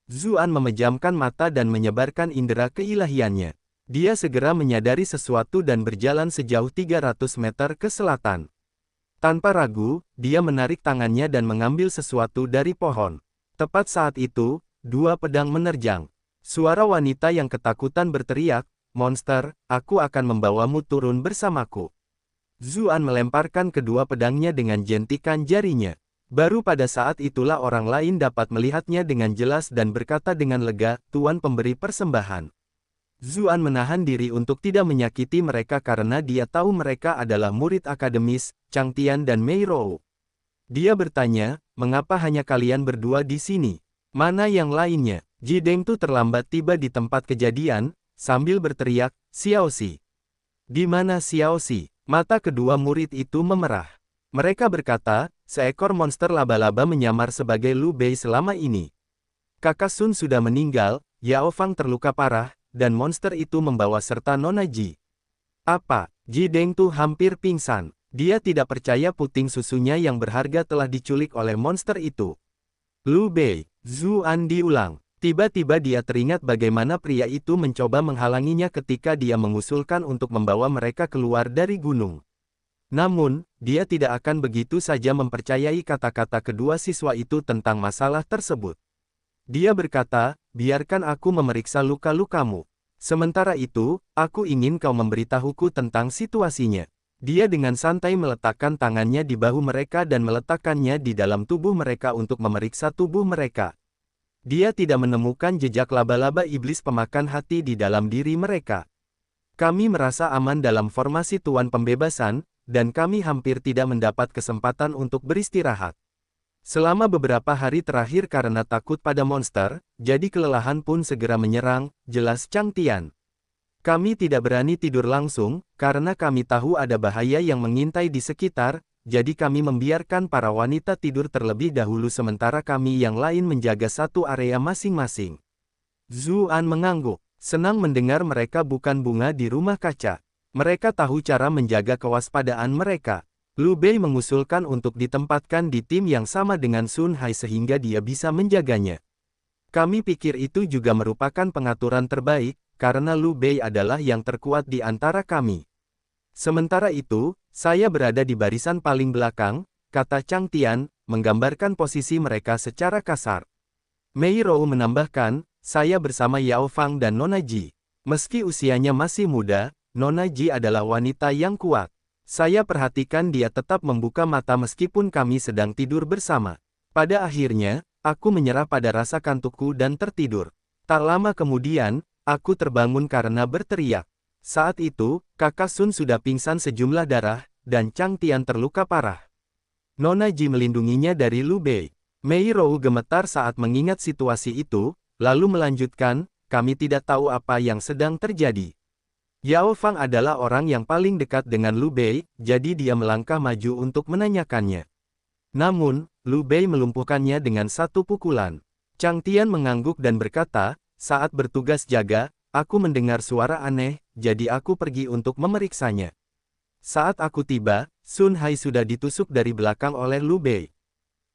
Zuan memejamkan mata dan menyebarkan indera keilahiannya. Dia segera menyadari sesuatu dan berjalan sejauh 300 meter ke selatan. Tanpa ragu, dia menarik tangannya dan mengambil sesuatu dari pohon. Tepat saat itu, dua pedang menerjang. Suara wanita yang ketakutan berteriak, "Monster, aku akan membawamu turun bersamaku." Zuan melemparkan kedua pedangnya dengan jentikan jarinya. Baru pada saat itulah orang lain dapat melihatnya dengan jelas dan berkata dengan lega, "Tuan pemberi persembahan." Zuan menahan diri untuk tidak menyakiti mereka karena dia tahu mereka adalah murid akademis, Chang Tian dan Mei Rou. Dia bertanya, "Mengapa hanya kalian berdua di sini? Mana yang lainnya?" Ji Dengtu terlambat tiba di tempat kejadian, sambil berteriak, "Xiaoxi! Di mana Xiaoxi?" Mata kedua murid itu memerah. Mereka berkata, seekor monster laba-laba menyamar sebagai Lu Bei selama ini. Kakak Sun sudah meninggal, Yao Fang terluka parah, dan monster itu membawa serta Nona Ji. Apa? Ji Dengtu hampir pingsan. Dia tidak percaya puting susunya yang berharga telah diculik oleh monster itu. Lu Bei, Zuan diulang. Tiba-tiba dia teringat bagaimana pria itu mencoba menghalanginya ketika dia mengusulkan untuk membawa mereka keluar dari gunung. Namun, dia tidak akan begitu saja mempercayai kata-kata kedua siswa itu tentang masalah tersebut. Dia berkata, "Biarkan aku memeriksa luka-lukamu. Sementara itu, aku ingin kau memberitahuku tentang situasinya." Dia dengan santai meletakkan tangannya di bahu mereka dan meletakkannya di dalam tubuh mereka untuk memeriksa tubuh mereka. Dia tidak menemukan jejak laba-laba iblis pemakan hati di dalam diri mereka. Kami merasa aman dalam formasi Tuan Pembebasan, dan kami hampir tidak mendapat kesempatan untuk beristirahat. Selama beberapa hari terakhir karena takut pada monster, jadi kelelahan pun segera menyerang, jelas Chang Tian. Kami tidak berani tidur langsung, karena kami tahu ada bahaya yang mengintai di sekitar, jadi kami membiarkan para wanita tidur terlebih dahulu sementara kami yang lain menjaga satu area masing-masing. Zuan mengangguk, senang mendengar mereka bukan bunga di rumah kaca. Mereka tahu cara menjaga kewaspadaan mereka. Lu Bei mengusulkan untuk ditempatkan di tim yang sama dengan Sun Hai sehingga dia bisa menjaganya. Kami pikir itu juga merupakan pengaturan terbaik, karena Lu Bei adalah yang terkuat di antara kami. Sementara itu, saya berada di barisan paling belakang, kata Chang Tian, menggambarkan posisi mereka secara kasar. Mei Rou menambahkan, saya bersama Yao Fang dan Nona Ji. Meski usianya masih muda, Nona Ji adalah wanita yang kuat. Saya perhatikan dia tetap membuka mata meskipun kami sedang tidur bersama. Pada akhirnya, aku menyerah pada rasa kantukku dan tertidur. Tak lama kemudian, aku terbangun karena berteriak. Saat itu, kakak Sun sudah pingsan sejumlah darah, dan Chang Tian terluka parah. Nona Ji melindunginya dari Lu Bei. Mei Rou gemetar saat mengingat situasi itu, lalu melanjutkan, kami tidak tahu apa yang sedang terjadi. Yao Fang adalah orang yang paling dekat dengan Lu Bei, jadi dia melangkah maju untuk menanyakannya. Namun, Lu Bei melumpuhkannya dengan satu pukulan. Chang Tian mengangguk dan berkata, saat bertugas jaga, aku mendengar suara aneh, jadi aku pergi untuk memeriksanya. Saat aku tiba, Sun Hai sudah ditusuk dari belakang oleh Lu Bei.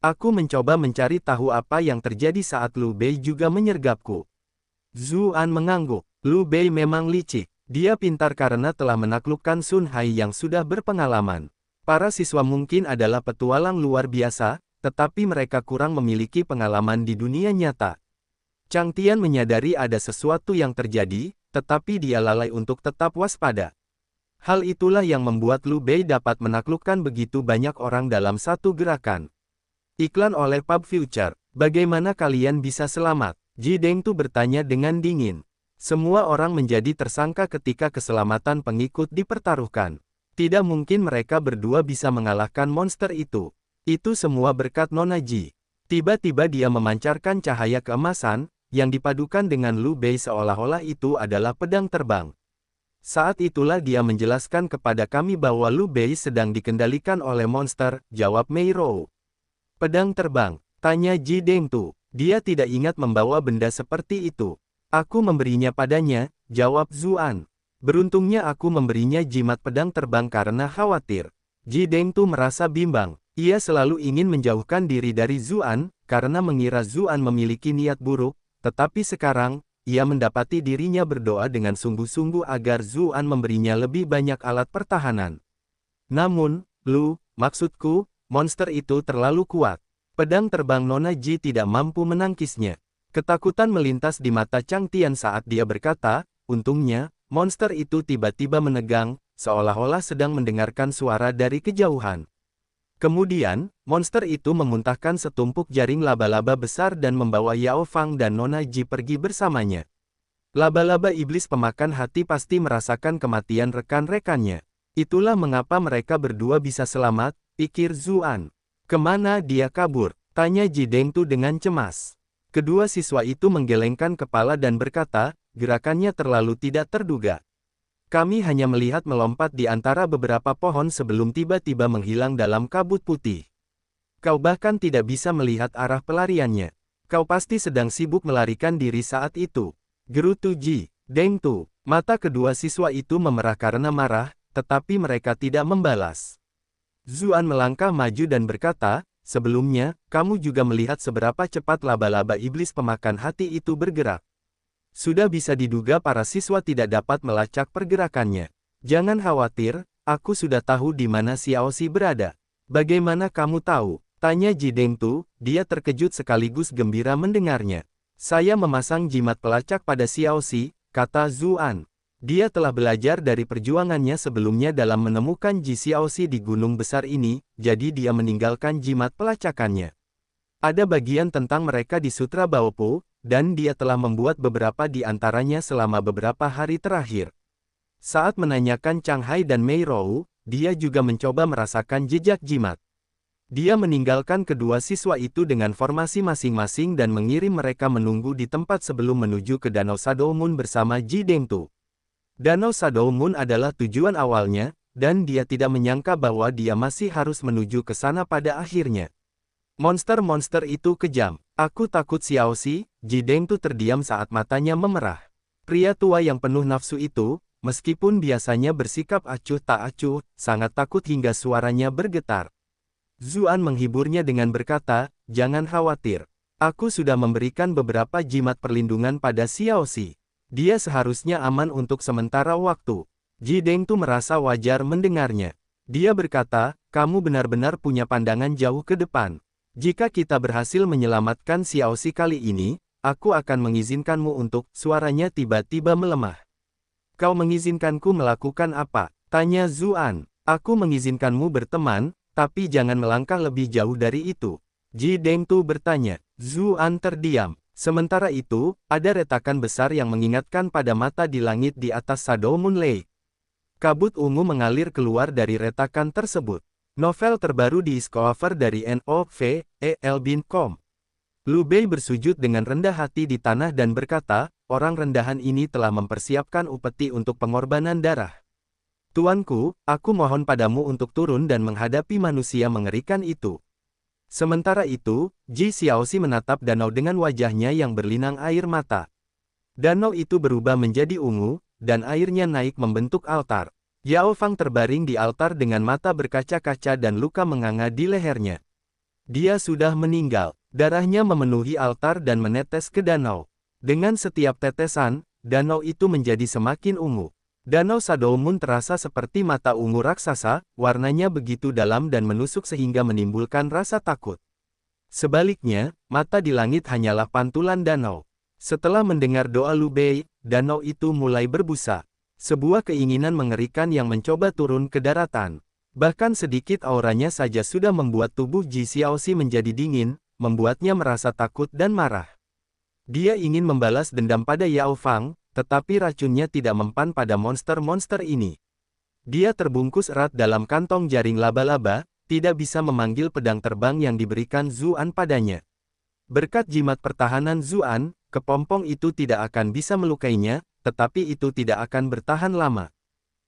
Aku mencoba mencari tahu apa yang terjadi saat Lu Bei juga menyergapku. Zuan mengangguk. Lu Bei memang licik. Dia pintar karena telah menaklukkan Sun Hai yang sudah berpengalaman. Para siswa mungkin adalah petualang luar biasa, tetapi mereka kurang memiliki pengalaman di dunia nyata. Chang Tian menyadari ada sesuatu yang terjadi, tetapi dia lalai untuk tetap waspada. Hal itulah yang membuat Lu Bei dapat menaklukkan begitu banyak orang dalam satu gerakan. Iklan oleh Pub Future. Bagaimana kalian bisa selamat? Ji Dengtu bertanya dengan dingin. Semua orang menjadi tersangka ketika keselamatan pengikut dipertaruhkan. Tidak mungkin mereka berdua bisa mengalahkan monster itu. Itu semua berkat Nona Ji. Tiba-tiba dia memancarkan cahaya keemasan, yang dipadukan dengan Lu Bei seolah-olah itu adalah pedang terbang. Saat itulah dia menjelaskan kepada kami bahwa Lu Bei sedang dikendalikan oleh monster, jawab Mei Rou. Pedang terbang, tanya Ji Dengtu. Dia tidak ingat membawa benda seperti itu. Aku memberinya padanya, jawab Zuan. Beruntungnya aku memberinya jimat pedang terbang karena khawatir. Ji Dengtu merasa bimbang. Ia selalu ingin menjauhkan diri dari Zuan, karena mengira Zuan memiliki niat buruk, tetapi sekarang, ia mendapati dirinya berdoa dengan sungguh-sungguh agar Zuan memberinya lebih banyak alat pertahanan. Namun, maksudku, monster itu terlalu kuat. Pedang terbang Nona Ji tidak mampu menangkisnya. Ketakutan melintas di mata Chang Tian saat dia berkata, untungnya, monster itu tiba-tiba menegang, seolah-olah sedang mendengarkan suara dari kejauhan. Kemudian, monster itu memuntahkan setumpuk jaring laba-laba besar dan membawa Yao Fang dan Nona Ji pergi bersamanya. Laba-laba iblis pemakan hati pasti merasakan kematian rekan-rekannya. Itulah mengapa mereka berdua bisa selamat, pikir Zuan. Kemana dia kabur? Tanya Ji Dengtu dengan cemas. Kedua siswa itu menggelengkan kepala dan berkata, gerakannya terlalu tidak terduga. Kami hanya melihat melompat di antara beberapa pohon sebelum tiba-tiba menghilang dalam kabut putih. Kau bahkan tidak bisa melihat arah pelariannya. Kau pasti sedang sibuk melarikan diri saat itu. Gerutu Ji Dengtu. Mata kedua siswa itu memerah karena marah, tetapi mereka tidak membalas. Zuan melangkah maju dan berkata, sebelumnya, kamu juga melihat seberapa cepat laba-laba iblis pemakan hati itu bergerak. Sudah bisa diduga para siswa tidak dapat melacak pergerakannya. Jangan khawatir, aku sudah tahu di mana Xiaoxi berada. Bagaimana kamu tahu? Tanya Ji Dengtu, dia terkejut sekaligus gembira mendengarnya. Saya memasang jimat pelacak pada Xiaoxi, kata Zuan. Dia telah belajar dari perjuangannya sebelumnya dalam menemukan Ji Xiaoxi di gunung besar ini, jadi dia meninggalkan jimat pelacakannya. Ada bagian tentang mereka di Sutra Baopu, dan dia telah membuat beberapa di antaranya selama beberapa hari terakhir. Saat menanyakan Chang Hai dan Mei Rou, dia juga mencoba merasakan jejak jimat. Dia meninggalkan kedua siswa itu dengan formasi masing-masing dan mengirim mereka menunggu di tempat sebelum menuju ke Danau Shadow Moon bersama Ji Dengtu. Danau Shadow Moon adalah tujuan awalnya, dan dia tidak menyangka bahwa dia masih harus menuju ke sana pada akhirnya. Monster-monster itu kejam. Aku takut Xiaoxi. Ji Dengtu terdiam saat matanya memerah. Pria tua yang penuh nafsu itu, meskipun biasanya bersikap acuh tak acuh, sangat takut hingga suaranya bergetar. Zuan menghiburnya dengan berkata, jangan khawatir. Aku sudah memberikan beberapa jimat perlindungan pada Xiaoxi. Dia seharusnya aman untuk sementara waktu. Ji Dengtu merasa wajar mendengarnya. Dia berkata, kamu benar-benar punya pandangan jauh ke depan. Jika kita berhasil menyelamatkan Xiaoxi kali ini, aku akan mengizinkanmu untuk, suaranya tiba-tiba melemah. Kau mengizinkanku melakukan apa? Tanya Zuan. Aku mengizinkanmu berteman, tapi jangan melangkah lebih jauh dari itu. Ji Dengtu bertanya. Zuan terdiam. Sementara itu, ada retakan besar yang mengingatkan pada mata di langit di atas Shadow Moon Lake. Kabut ungu mengalir keluar dari retakan tersebut. Novel terbaru diskover dari NOVEL.com. Lu Bei bersujud dengan rendah hati di tanah dan berkata, orang rendahan ini telah mempersiapkan upeti untuk pengorbanan darah. Tuanku, aku mohon padamu untuk turun dan menghadapi manusia mengerikan itu. Sementara itu, Ji Xiaoxi menatap danau dengan wajahnya yang berlinang air mata. Danau itu berubah menjadi ungu, dan airnya naik membentuk altar. Yao Fang terbaring di altar dengan mata berkaca-kaca dan luka menganga di lehernya. Dia sudah meninggal. Darahnya memenuhi altar dan menetes ke danau. Dengan setiap tetesan, danau itu menjadi semakin ungu. Danau Shadow Moon terasa seperti mata ungu raksasa, warnanya begitu dalam dan menusuk sehingga menimbulkan rasa takut. Sebaliknya, mata di langit hanyalah pantulan danau. Setelah mendengar doa Lu Bei, danau itu mulai berbusa. Sebuah keinginan mengerikan yang mencoba turun ke daratan. Bahkan sedikit auranya saja sudah membuat tubuh Ji Xiaoxi menjadi dingin, membuatnya merasa takut dan marah. Dia ingin membalas dendam pada Yao Fang, tetapi racunnya tidak mempan pada monster-monster ini. Dia terbungkus erat dalam kantong jaring laba-laba, tidak bisa memanggil pedang terbang yang diberikan Zuan padanya. Berkat jimat pertahanan Zuan, kepompong itu tidak akan bisa melukainya, tetapi itu tidak akan bertahan lama.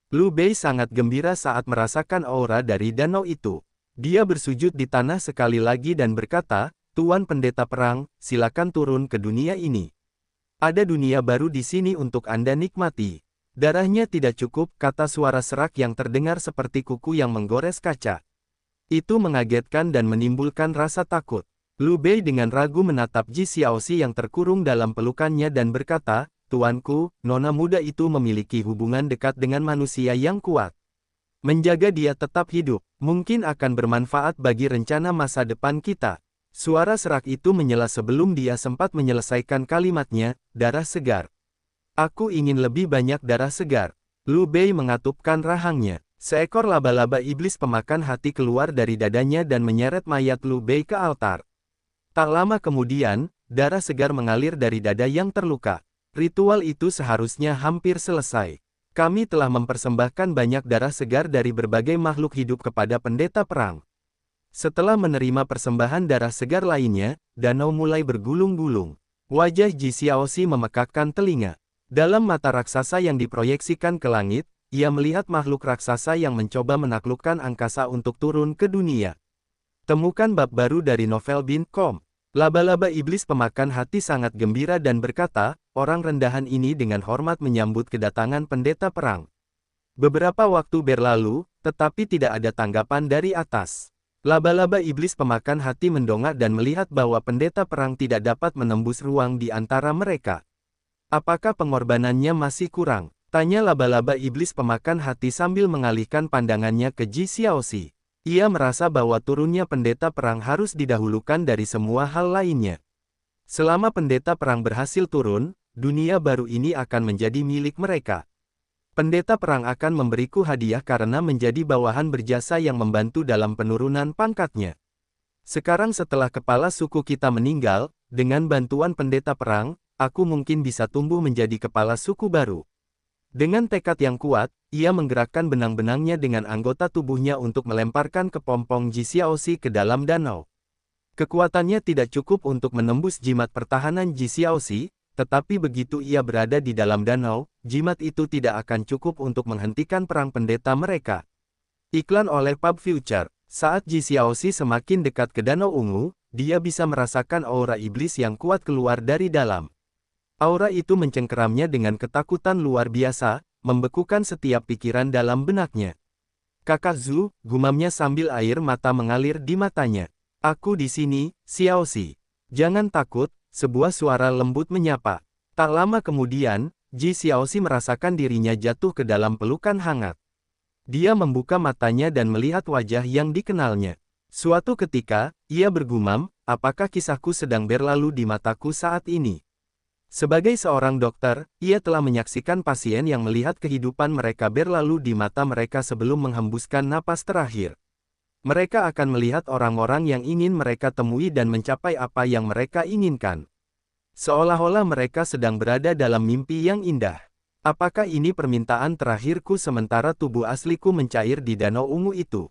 Lu Bei sangat gembira saat merasakan aura dari danau itu. Dia bersujud di tanah sekali lagi dan berkata, "Tuan Pendeta Perang, silakan turun ke dunia ini. Ada dunia baru di sini untuk Anda nikmati." "Darahnya tidak cukup," kata suara serak yang terdengar seperti kuku yang menggores kaca. Itu mengagetkan dan menimbulkan rasa takut. Lu Bei dengan ragu menatap Ji Xiaoxi yang terkurung dalam pelukannya dan berkata, "Tuanku, nona muda itu memiliki hubungan dekat dengan manusia yang kuat. Menjaga dia tetap hidup, mungkin akan bermanfaat bagi rencana masa depan kita." Suara serak itu menyela sebelum dia sempat menyelesaikan kalimatnya, "Darah segar. Aku ingin lebih banyak darah segar." Lu Bei mengatupkan rahangnya. Seekor laba-laba iblis pemakan hati keluar dari dadanya dan menyeret mayat Lu Bei ke altar. Tak lama kemudian, darah segar mengalir dari dada yang terluka. Ritual itu seharusnya hampir selesai. Kami telah mempersembahkan banyak darah segar dari berbagai makhluk hidup kepada pendeta perang. Setelah menerima persembahan darah segar lainnya, danau mulai bergulung-gulung. Wajah Ji Xiaoxi memekakkan telinga. Dalam mata raksasa yang diproyeksikan ke langit, ia melihat makhluk raksasa yang mencoba menaklukkan angkasa untuk turun ke dunia. Temukan bab baru dari novel Bin.com. Laba-laba iblis pemakan hati sangat gembira dan berkata, "Orang rendahan ini dengan hormat menyambut kedatangan pendeta perang." Beberapa waktu berlalu, tetapi tidak ada tanggapan dari atas. Laba-laba iblis pemakan hati mendongak dan melihat bahwa pendeta perang tidak dapat menembus ruang di antara mereka. "Apakah pengorbanannya masih kurang?" tanya laba-laba iblis pemakan hati sambil mengalihkan pandangannya ke Ji Xiaoxi. Ia merasa bahwa turunnya pendeta perang harus didahulukan dari semua hal lainnya. Selama pendeta perang berhasil turun, dunia baru ini akan menjadi milik mereka. Pendeta perang akan memberiku hadiah karena menjadi bawahan berjasa yang membantu dalam penurunan pangkatnya. Sekarang setelah kepala suku kita meninggal, dengan bantuan pendeta perang, aku mungkin bisa tumbuh menjadi kepala suku baru. Dengan tekad yang kuat, ia menggerakkan benang-benangnya dengan anggota tubuhnya untuk melemparkan kepompong Ji Xiaoxi ke dalam danau. Kekuatannya tidak cukup untuk menembus jimat pertahanan Ji Xiaoxi, tetapi begitu ia berada di dalam danau, jimat itu tidak akan cukup untuk menghentikan perang pendeta mereka. Iklan oleh Pub Future. Saat Ji Xiaoxi semakin dekat ke Danau Ungu, dia bisa merasakan aura iblis yang kuat keluar dari dalam. Aura itu mencengkeramnya dengan ketakutan luar biasa, membekukan setiap pikiran dalam benaknya. "Kakak Zhu," gumamnya sambil air mata mengalir di matanya. "Aku di sini, Xiaoxi. Jangan takut," sebuah suara lembut menyapa. Tak lama kemudian, Ji Xiaoxi merasakan dirinya jatuh ke dalam pelukan hangat. Dia membuka matanya dan melihat wajah yang dikenalnya. Suatu ketika, ia bergumam, "Apakah kisahku sedang berlalu di mataku saat ini?" Sebagai seorang dokter, ia telah menyaksikan pasien yang melihat kehidupan mereka berlalu di mata mereka sebelum menghembuskan napas terakhir. Mereka akan melihat orang-orang yang ingin mereka temui dan mencapai apa yang mereka inginkan. Seolah-olah mereka sedang berada dalam mimpi yang indah. Apakah ini permintaan terakhirku sementara tubuh asliku mencair di danau ungu itu?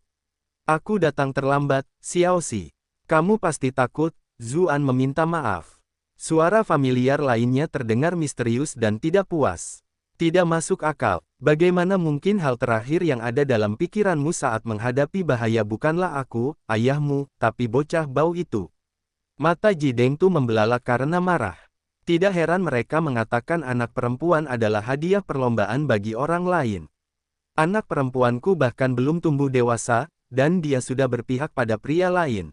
Aku datang terlambat, Xiaoxi. Kamu pasti takut, Zuan meminta maaf. Suara familiar lainnya terdengar misterius dan tidak puas. Tidak masuk akal. Bagaimana mungkin hal terakhir yang ada dalam pikiranmu saat menghadapi bahaya bukanlah aku, ayahmu, tapi bocah bau itu? Mata Ji Dengtu membelalak karena marah. Tidak heran mereka mengatakan anak perempuan adalah hadiah perlombaan bagi orang lain. Anak perempuanku bahkan belum tumbuh dewasa, dan dia sudah berpihak pada pria lain.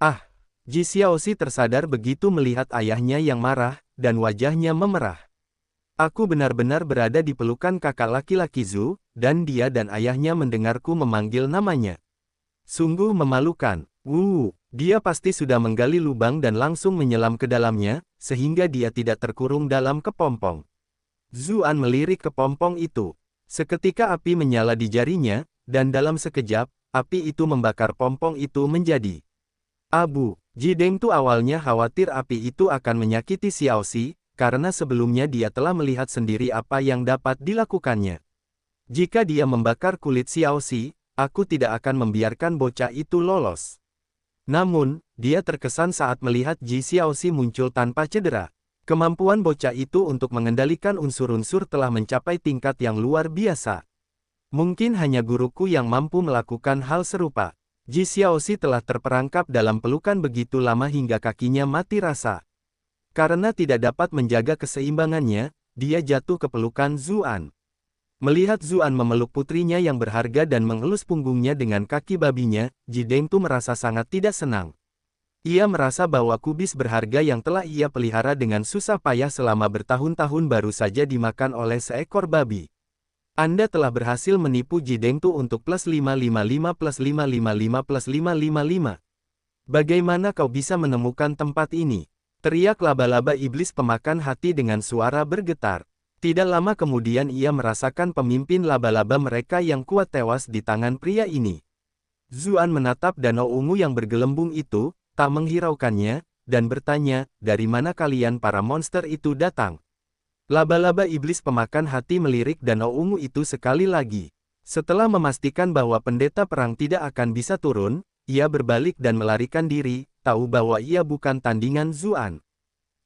Ah! Ji Xiaoxi tersadar begitu melihat ayahnya yang marah, dan wajahnya memerah. Aku benar-benar berada di pelukan kakak laki-laki Zhu, dan dia dan ayahnya mendengarku memanggil namanya. Sungguh memalukan. Dia pasti sudah menggali lubang dan langsung menyelam ke dalamnya, sehingga dia tidak terkurung dalam kepompong. Zuan melirik kepompong itu. Seketika api menyala di jarinya, dan dalam sekejap, api itu membakar pompong itu menjadi abu. Ji Dengtu awalnya khawatir api itu akan menyakiti Xiaoxi, karena sebelumnya dia telah melihat sendiri apa yang dapat dilakukannya. Jika dia membakar kulit Xiaoxi, aku tidak akan membiarkan bocah itu lolos. Namun, dia terkesan saat melihat Ji Xiaoxi muncul tanpa cedera. Kemampuan bocah itu untuk mengendalikan unsur-unsur telah mencapai tingkat yang luar biasa. Mungkin hanya guruku yang mampu melakukan hal serupa. Ji Xiaoxi telah terperangkap dalam pelukan begitu lama hingga kakinya mati rasa. Karena tidak dapat menjaga keseimbangannya, dia jatuh ke pelukan Zuan. Melihat Zuan memeluk putrinya yang berharga dan mengelus punggungnya dengan kaki babinya, Ji Dengtu merasa sangat tidak senang. Ia merasa bahwa kubis berharga yang telah ia pelihara dengan susah payah selama bertahun-tahun baru saja dimakan oleh seekor babi. Anda telah berhasil menipu Ji Dengtu untuk plus 555 plus 555 plus 555. Bagaimana kau bisa menemukan tempat ini? Teriak laba-laba iblis pemakan hati dengan suara bergetar. Tidak lama kemudian ia merasakan pemimpin laba-laba mereka yang kuat tewas di tangan pria ini. Zuan menatap danau ungu yang bergelembung itu, tak menghiraukannya, dan bertanya, dari mana kalian para monster itu datang? Laba-laba iblis pemakan hati melirik danau ungu itu sekali lagi. Setelah memastikan bahwa pendeta perang tidak akan bisa turun, ia berbalik dan melarikan diri, tahu bahwa ia bukan tandingan Zuan.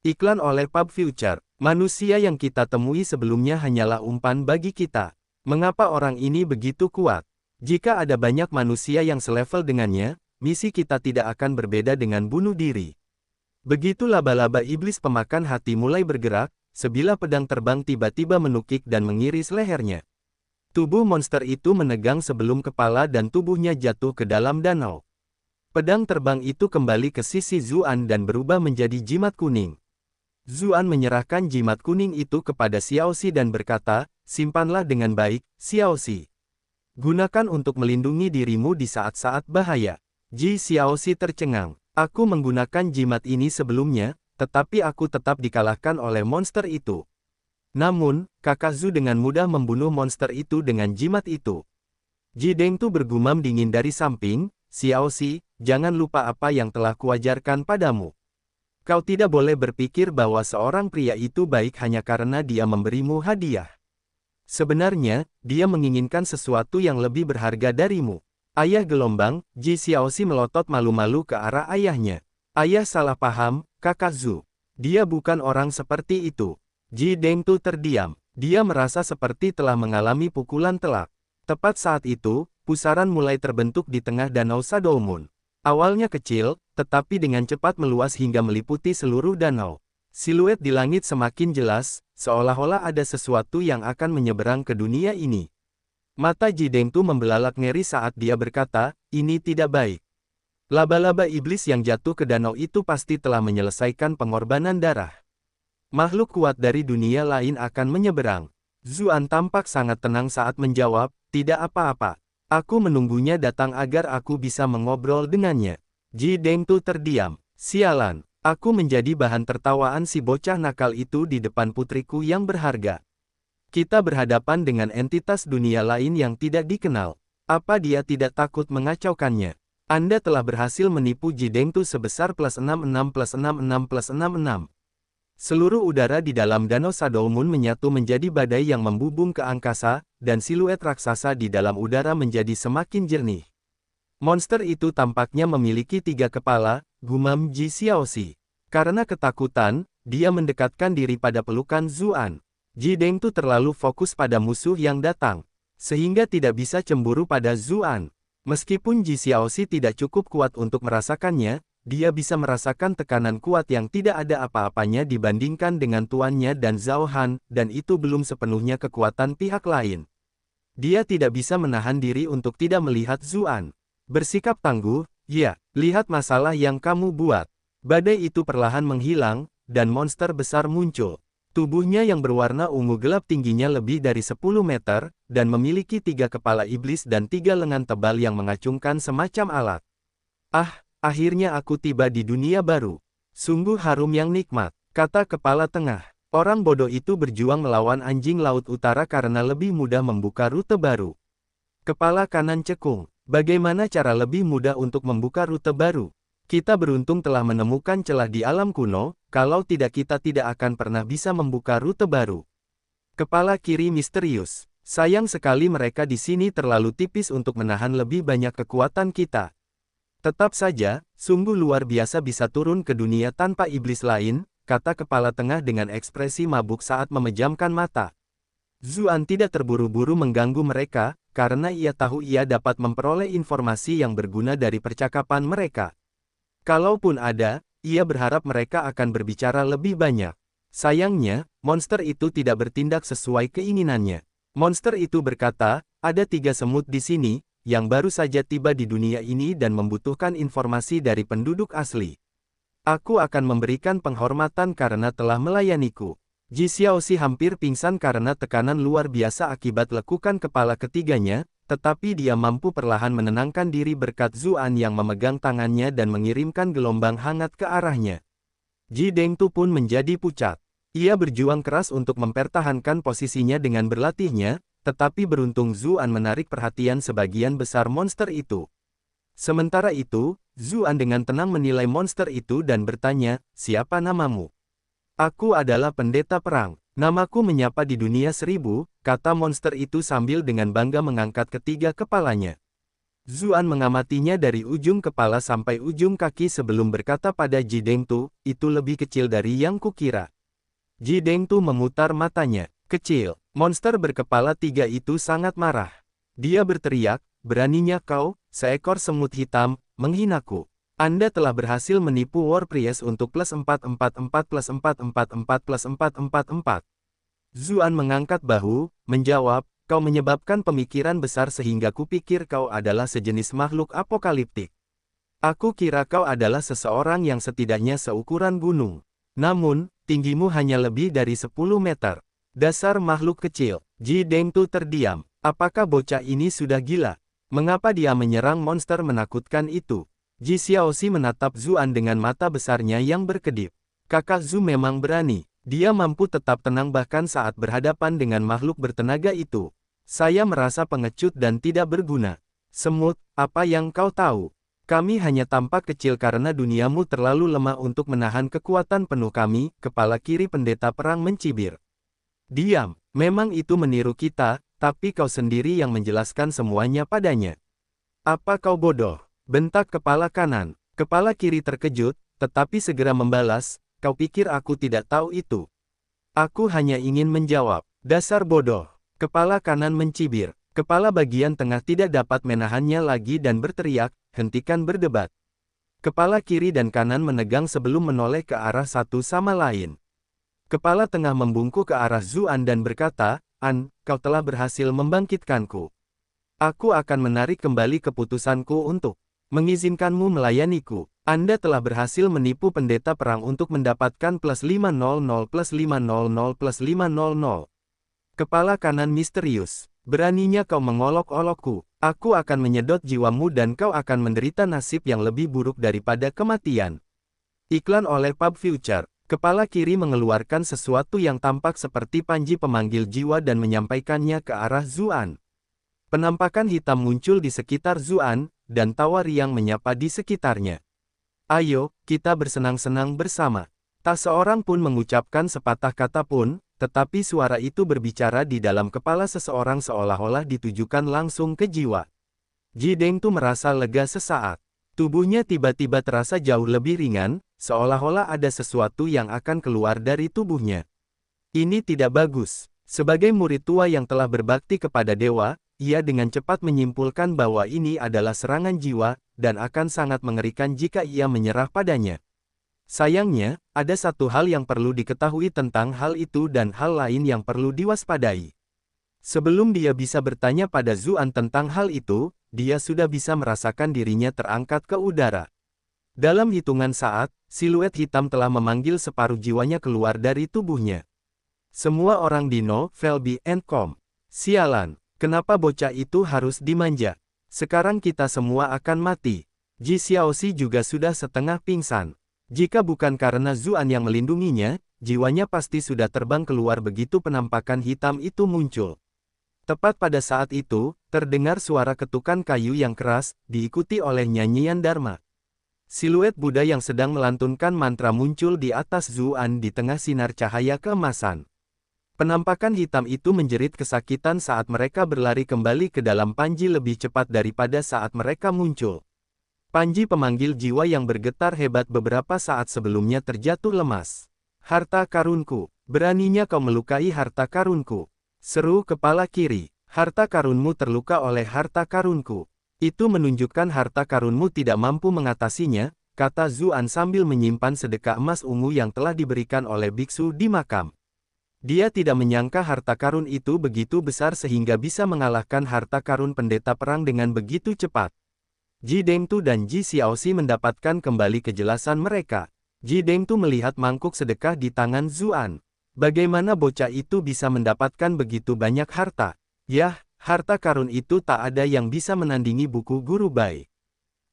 Iklan oleh Pub Future. Manusia yang kita temui sebelumnya hanyalah umpan bagi kita. Mengapa orang ini begitu kuat? Jika ada banyak manusia yang selevel dengannya, misi kita tidak akan berbeda dengan bunuh diri. Begitu laba-laba iblis pemakan hati mulai bergerak, sebilah pedang terbang tiba-tiba menukik dan mengiris lehernya. Tubuh monster itu menegang sebelum kepala dan tubuhnya jatuh ke dalam danau. Pedang terbang itu kembali ke sisi Zuan dan berubah menjadi jimat kuning. Zuan menyerahkan jimat kuning itu kepada Xiaoxi dan berkata, simpanlah dengan baik, Xiaoxi. Gunakan untuk melindungi dirimu di saat-saat bahaya. Ji Xiaoxi tercengang. Aku menggunakan jimat ini sebelumnya, tetapi aku tetap dikalahkan oleh monster itu. Namun, kakak Zhu dengan mudah membunuh monster itu dengan jimat itu. Ji Dengtu bergumam dingin dari samping, Xiaoxi, jangan lupa apa yang telah kuajarkan padamu. Kau tidak boleh berpikir bahwa seorang pria itu baik hanya karena dia memberimu hadiah. Sebenarnya, dia menginginkan sesuatu yang lebih berharga darimu. Ayah gelombang, Ji Xiaoxi melotot malu-malu ke arah ayahnya. Ayah salah paham, kakak Zhu. Dia bukan orang seperti itu. Ji Dengtu terdiam. Dia merasa seperti telah mengalami pukulan telak. Tepat saat itu, pusaran mulai terbentuk di tengah danau Shadow Moon. Awalnya kecil, tetapi dengan cepat meluas hingga meliputi seluruh danau. Siluet di langit semakin jelas, seolah-olah ada sesuatu yang akan menyeberang ke dunia ini. Mata Ji Dengtu membelalak ngeri saat dia berkata, ini tidak baik. Laba-laba iblis yang jatuh ke danau itu pasti telah menyelesaikan pengorbanan darah. Makhluk kuat dari dunia lain akan menyeberang. Zuan tampak sangat tenang saat menjawab, tidak apa-apa. Aku menunggunya datang agar aku bisa mengobrol dengannya. Ji Dengtu terdiam. Sialan, aku menjadi bahan tertawaan si bocah nakal itu di depan putriku yang berharga. Kita berhadapan dengan entitas dunia lain yang tidak dikenal. Apa dia tidak takut mengacaukannya? Anda telah berhasil menipu Ji Dengtu sebesar plus 66 plus 66 plus 66. Seluruh udara di dalam danau Shadow Moon menyatu menjadi badai yang membubung ke angkasa, dan siluet raksasa di dalam udara menjadi semakin jernih. Monster itu tampaknya memiliki 3 kepala, gumam Ji Xiaoxi. Karena ketakutan, dia mendekatkan diri pada pelukan Zuan. Ji Dengtu terlalu fokus pada musuh yang datang, sehingga tidak bisa cemburu pada Zuan. Meskipun Ji Xiaoxi tidak cukup kuat untuk merasakannya, dia bisa merasakan tekanan kuat yang tidak ada apa-apanya dibandingkan dengan tuannya dan Zhao Han, dan itu belum sepenuhnya kekuatan pihak lain. Dia tidak bisa menahan diri untuk tidak melihat Zuan. Bersikap tangguh, ya, lihat masalah yang kamu buat. Badai itu perlahan menghilang, dan monster besar muncul. Tubuhnya yang berwarna ungu gelap tingginya lebih dari 10 meter, dan memiliki 3 kepala iblis dan 3 lengan tebal yang mengacungkan semacam alat. Ah! Akhirnya aku tiba di dunia baru. Sungguh harum yang nikmat, kata kepala tengah. Orang bodoh itu berjuang melawan anjing laut utara karena lebih mudah membuka rute baru. Kepala kanan cekung. Bagaimana cara lebih mudah untuk membuka rute baru? Kita beruntung telah menemukan celah di alam kuno, kalau tidak kita tidak akan pernah bisa membuka rute baru. Kepala kiri misterius. Sayang sekali mereka di sini terlalu tipis untuk menahan lebih banyak kekuatan kita. Tetap saja, sungguh luar biasa bisa turun ke dunia tanpa iblis lain, kata kepala tengah dengan ekspresi mabuk saat memejamkan mata. Zuan tidak terburu-buru mengganggu mereka, karena ia tahu ia dapat memperoleh informasi yang berguna dari percakapan mereka. Kalaupun ada, ia berharap mereka akan berbicara lebih banyak. Sayangnya, monster itu tidak bertindak sesuai keinginannya. Monster itu berkata, ada 3 semut di sini, yang baru saja tiba di dunia ini dan membutuhkan informasi dari penduduk asli. Aku akan memberikan penghormatan karena telah melayaniku. Ji Xiaoxi hampir pingsan karena tekanan luar biasa akibat lekukan kepala ketiganya, tetapi dia mampu perlahan menenangkan diri berkat Zuan yang memegang tangannya dan mengirimkan gelombang hangat ke arahnya. Ji Dengtu pun menjadi pucat. Ia berjuang keras untuk mempertahankan posisinya dengan berlatihnya, tetapi beruntung Zuan menarik perhatian sebagian besar monster itu. Sementara itu, Zuan dengan tenang menilai monster itu dan bertanya, siapa namamu? Aku adalah pendeta perang. Namaku menyapa di dunia 1000, kata monster itu sambil dengan bangga mengangkat ketiga kepalanya. Zuan mengamatinya dari ujung kepala sampai ujung kaki sebelum berkata pada Ji Dengtu, itu lebih kecil dari yang kukira. Ji Dengtu memutar matanya. Kecil. Monster berkepala 3 itu sangat marah. Dia berteriak, beraninya kau, seekor semut hitam, menghinaku. Anda telah berhasil menipu War Priest untuk plus 444 plus 444 plus 444. Zuan mengangkat bahu, menjawab, kau menyebabkan pemikiran besar sehingga kupikir kau adalah sejenis makhluk apokaliptik. Aku kira kau adalah seseorang yang setidaknya seukuran gunung. Namun, tinggimu hanya lebih dari 10 meter. Dasar makhluk kecil. Ji Dengtu terdiam. Apakah bocah ini sudah gila? Mengapa dia menyerang monster menakutkan itu? Ji Xiaoxi menatap Zuan dengan mata besarnya yang berkedip. Kakak Zu memang berani. Dia mampu tetap tenang bahkan saat berhadapan dengan makhluk bertenaga itu. Saya merasa pengecut dan tidak berguna. Semut, apa yang kau tahu? Kami hanya tampak kecil karena duniamu terlalu lemah untuk menahan kekuatan penuh kami, kepala kiri pendeta perang mencibir. Diam, memang itu meniru kita, tapi kau sendiri yang menjelaskan semuanya padanya. Apa kau bodoh? Bentak kepala kanan. Kepala kiri terkejut, tetapi segera membalas, kau pikir aku tidak tahu itu? Aku hanya ingin menjawab, dasar bodoh. Kepala kanan mencibir. Kepala bagian tengah tidak dapat menahannya lagi dan berteriak, hentikan berdebat. Kepala kiri dan kanan menegang sebelum menoleh ke arah satu sama lain. Kepala tengah membungkuk ke arah Zuan dan berkata, An, kau telah berhasil membangkitkanku. Aku akan menarik kembali keputusanku untuk mengizinkanmu melayaniku. Anda telah berhasil menipu pendeta perang untuk mendapatkan plus 500 plus 500 plus 500. Kepala kanan misterius. Beraninya kau mengolok-olokku. Aku akan menyedot jiwamu dan kau akan menderita nasib yang lebih buruk daripada kematian. Iklan oleh Pub Future. Kepala kiri mengeluarkan sesuatu yang tampak seperti panji pemanggil jiwa dan menyampaikannya ke arah Zuan. Penampakan hitam muncul di sekitar Zuan, dan tawa riang menyapa di sekitarnya. Ayo, kita bersenang-senang bersama. Tak seorang pun mengucapkan sepatah kata pun, tetapi suara itu berbicara di dalam kepala seseorang seolah-olah ditujukan langsung ke jiwa. Ji Dengtu merasa lega sesaat. Tubuhnya tiba-tiba terasa jauh lebih ringan, seolah-olah ada sesuatu yang akan keluar dari tubuhnya. Ini tidak bagus. Sebagai murid tua yang telah berbakti kepada dewa, ia dengan cepat menyimpulkan bahwa ini adalah serangan jiwa, dan akan sangat mengerikan jika ia menyerah padanya. Sayangnya, ada satu hal yang perlu diketahui tentang hal itu dan hal lain yang perlu diwaspadai. Sebelum dia bisa bertanya pada Zuan tentang hal itu, dia sudah bisa merasakan dirinya terangkat ke udara. Dalam hitungan saat, siluet hitam telah memanggil separuh jiwanya keluar dari tubuhnya. Semua orang Dino, Velby and Com. Sialan, kenapa bocah itu harus dimanja? Sekarang kita semua akan mati. Ji Xiaoxi juga sudah setengah pingsan. Jika bukan karena Zuan yang melindunginya, jiwanya pasti sudah terbang keluar begitu penampakan hitam itu muncul. Tepat pada saat itu, terdengar suara ketukan kayu yang keras, diikuti oleh nyanyian Dharma. Siluet Buddha yang sedang melantunkan mantra muncul di atas Zuan di tengah sinar cahaya keemasan. Penampakan hitam itu menjerit kesakitan saat mereka berlari kembali ke dalam Panji lebih cepat daripada saat mereka muncul. Panji pemanggil jiwa yang bergetar hebat beberapa saat sebelumnya terjatuh lemas. Harta karunku, beraninya kau melukai harta karunku. Seru kepala kiri, harta karunmu terluka oleh harta karunku. Itu menunjukkan harta karunmu tidak mampu mengatasinya, kata Zuan sambil menyimpan sedekah emas ungu yang telah diberikan oleh biksu di makam. Dia tidak menyangka harta karun itu begitu besar sehingga bisa mengalahkan harta karun pendeta perang dengan begitu cepat. Ji Dengtu dan Ji Xiaoxi mendapatkan kembali kejelasan mereka. Ji Dengtu melihat mangkuk sedekah di tangan Zuan. Bagaimana bocah itu bisa mendapatkan begitu banyak harta? Yah, harta karun itu tak ada yang bisa menandingi buku guru Bai.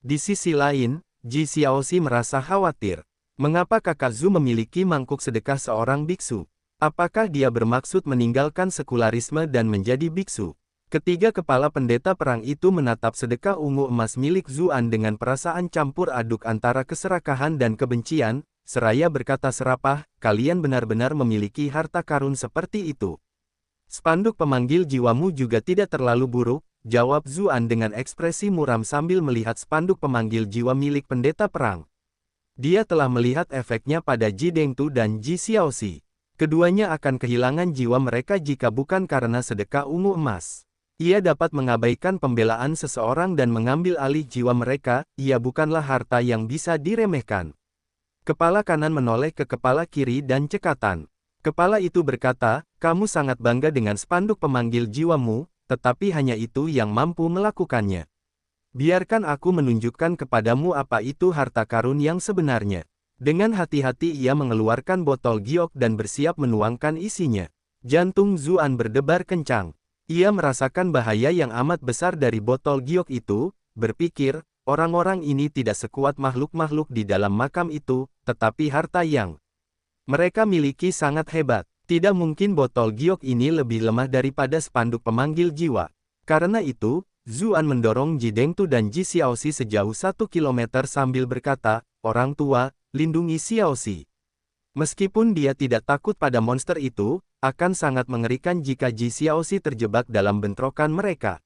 Di sisi lain, Ji Xiaoxi merasa khawatir. Mengapa kakak Zu memiliki mangkuk sedekah seorang biksu? Apakah dia bermaksud meninggalkan sekularisme dan menjadi biksu? Ketiga kepala pendeta perang itu menatap sedekah ungu emas milik Zuan dengan perasaan campur aduk antara keserakahan dan kebencian, seraya berkata serapah, kalian benar-benar memiliki harta karun seperti itu. Spanduk pemanggil jiwamu juga tidak terlalu buruk, jawab Zuan dengan ekspresi muram sambil melihat spanduk pemanggil jiwa milik pendeta perang. Dia telah melihat efeknya pada Ji Dengtu dan Ji Xiaoxi. Keduanya akan kehilangan jiwa mereka jika bukan karena sedekah ungu emas. Ia dapat mengabaikan pembelaan seseorang dan mengambil alih jiwa mereka, ia bukanlah harta yang bisa diremehkan. Kepala kanan menoleh ke kepala kiri dan cekatan. Kepala itu berkata, kamu sangat bangga dengan spanduk pemanggil jiwamu, tetapi hanya itu yang mampu melakukannya. Biarkan aku menunjukkan kepadamu apa itu harta karun yang sebenarnya. Dengan hati-hati ia mengeluarkan botol giok dan bersiap menuangkan isinya. Jantung Zuan berdebar kencang. Ia merasakan bahaya yang amat besar dari botol giok itu, berpikir, orang-orang ini tidak sekuat makhluk-makhluk di dalam makam itu, tetapi harta yang mereka miliki sangat hebat. Tidak mungkin botol giok ini lebih lemah daripada spanduk pemanggil jiwa. Karena itu, Zuan mendorong Ji Dengtu dan Ji Xiaoxi sejauh 1 kilometer sambil berkata, orang tua, lindungi Xiaoxi. Meskipun dia tidak takut pada monster itu, akan sangat mengerikan jika Ji Xiaoxi terjebak dalam bentrokan mereka.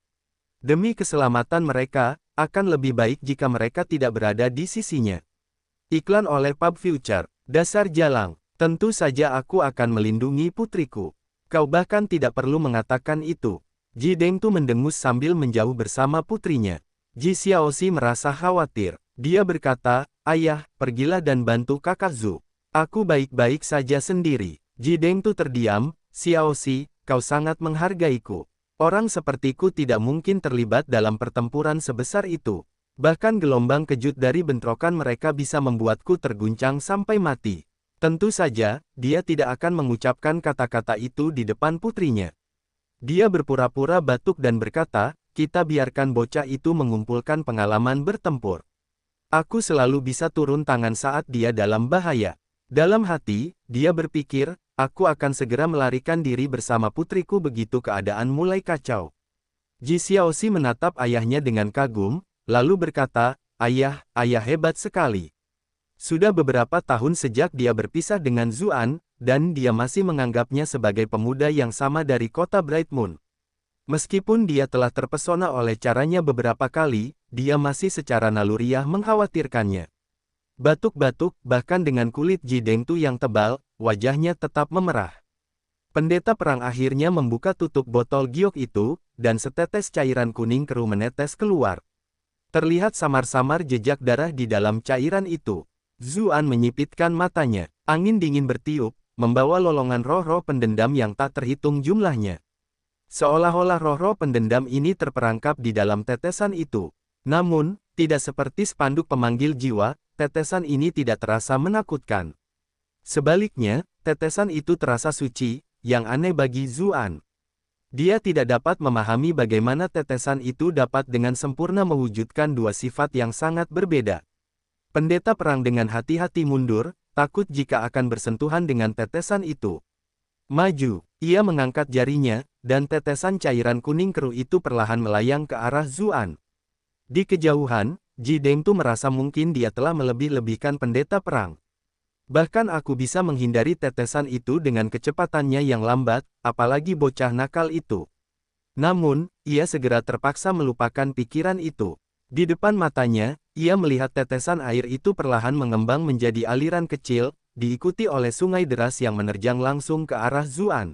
Demi keselamatan mereka, akan lebih baik jika mereka tidak berada di sisinya. Iklan oleh Pub Future. Dasar jalang, tentu saja aku akan melindungi putriku. Kau bahkan tidak perlu mengatakan itu. Ji Dengtu mendengus sambil menjauh bersama putrinya. Ji Xiaoxi merasa khawatir. Dia berkata, ayah, pergilah dan bantu kakak Zu. Aku baik-baik saja sendiri. Ji Dengtu terdiam, Xiaoxi, kau sangat menghargaiku. Orang sepertiku tidak mungkin terlibat dalam pertempuran sebesar itu. Bahkan gelombang kejut dari bentrokan mereka bisa membuatku terguncang sampai mati. Tentu saja, dia tidak akan mengucapkan kata-kata itu di depan putrinya. Dia berpura-pura batuk dan berkata, kita biarkan bocah itu mengumpulkan pengalaman bertempur. Aku selalu bisa turun tangan saat dia dalam bahaya. Dalam hati, dia berpikir, aku akan segera melarikan diri bersama putriku begitu keadaan mulai kacau. Ji Xiaoxi menatap ayahnya dengan kagum, lalu berkata, ayah, ayah hebat sekali. Sudah beberapa tahun sejak dia berpisah dengan Zuan, dan dia masih menganggapnya sebagai pemuda yang sama dari kota Bright Moon. Meskipun dia telah terpesona oleh caranya beberapa kali, dia masih secara naluriah mengkhawatirkannya. Batuk-batuk, bahkan dengan kulit Ji Dengtu yang tebal, wajahnya tetap memerah. Pendeta perang akhirnya membuka tutup botol giok itu, dan setetes cairan kuning keruh menetes keluar. Terlihat samar-samar jejak darah di dalam cairan itu. Zuan menyipitkan matanya. Angin dingin bertiup, membawa lolongan roh-roh pendendam yang tak terhitung jumlahnya. Seolah-olah roh-roh pendendam ini terperangkap di dalam tetesan itu. Namun, tidak seperti spanduk pemanggil jiwa, tetesan ini tidak terasa menakutkan. Sebaliknya, tetesan itu terasa suci, yang aneh bagi Zuan. Dia tidak dapat memahami bagaimana tetesan itu dapat dengan sempurna mewujudkan dua sifat yang sangat berbeda. Pendeta perang dengan hati-hati mundur, takut jika akan bersentuhan dengan tetesan itu. Maju, ia mengangkat jarinya, dan tetesan cairan kuning keruh itu perlahan melayang ke arah Zuan. Di kejauhan, Ji Dengtu merasa mungkin dia telah melebih-lebihkan pendeta perang. Bahkan aku bisa menghindari tetesan itu dengan kecepatannya yang lambat, apalagi bocah nakal itu. Namun, ia segera terpaksa melupakan pikiran itu. Di depan matanya, ia melihat tetesan air itu perlahan mengembang menjadi aliran kecil, diikuti oleh sungai deras yang menerjang langsung ke arah Zuan.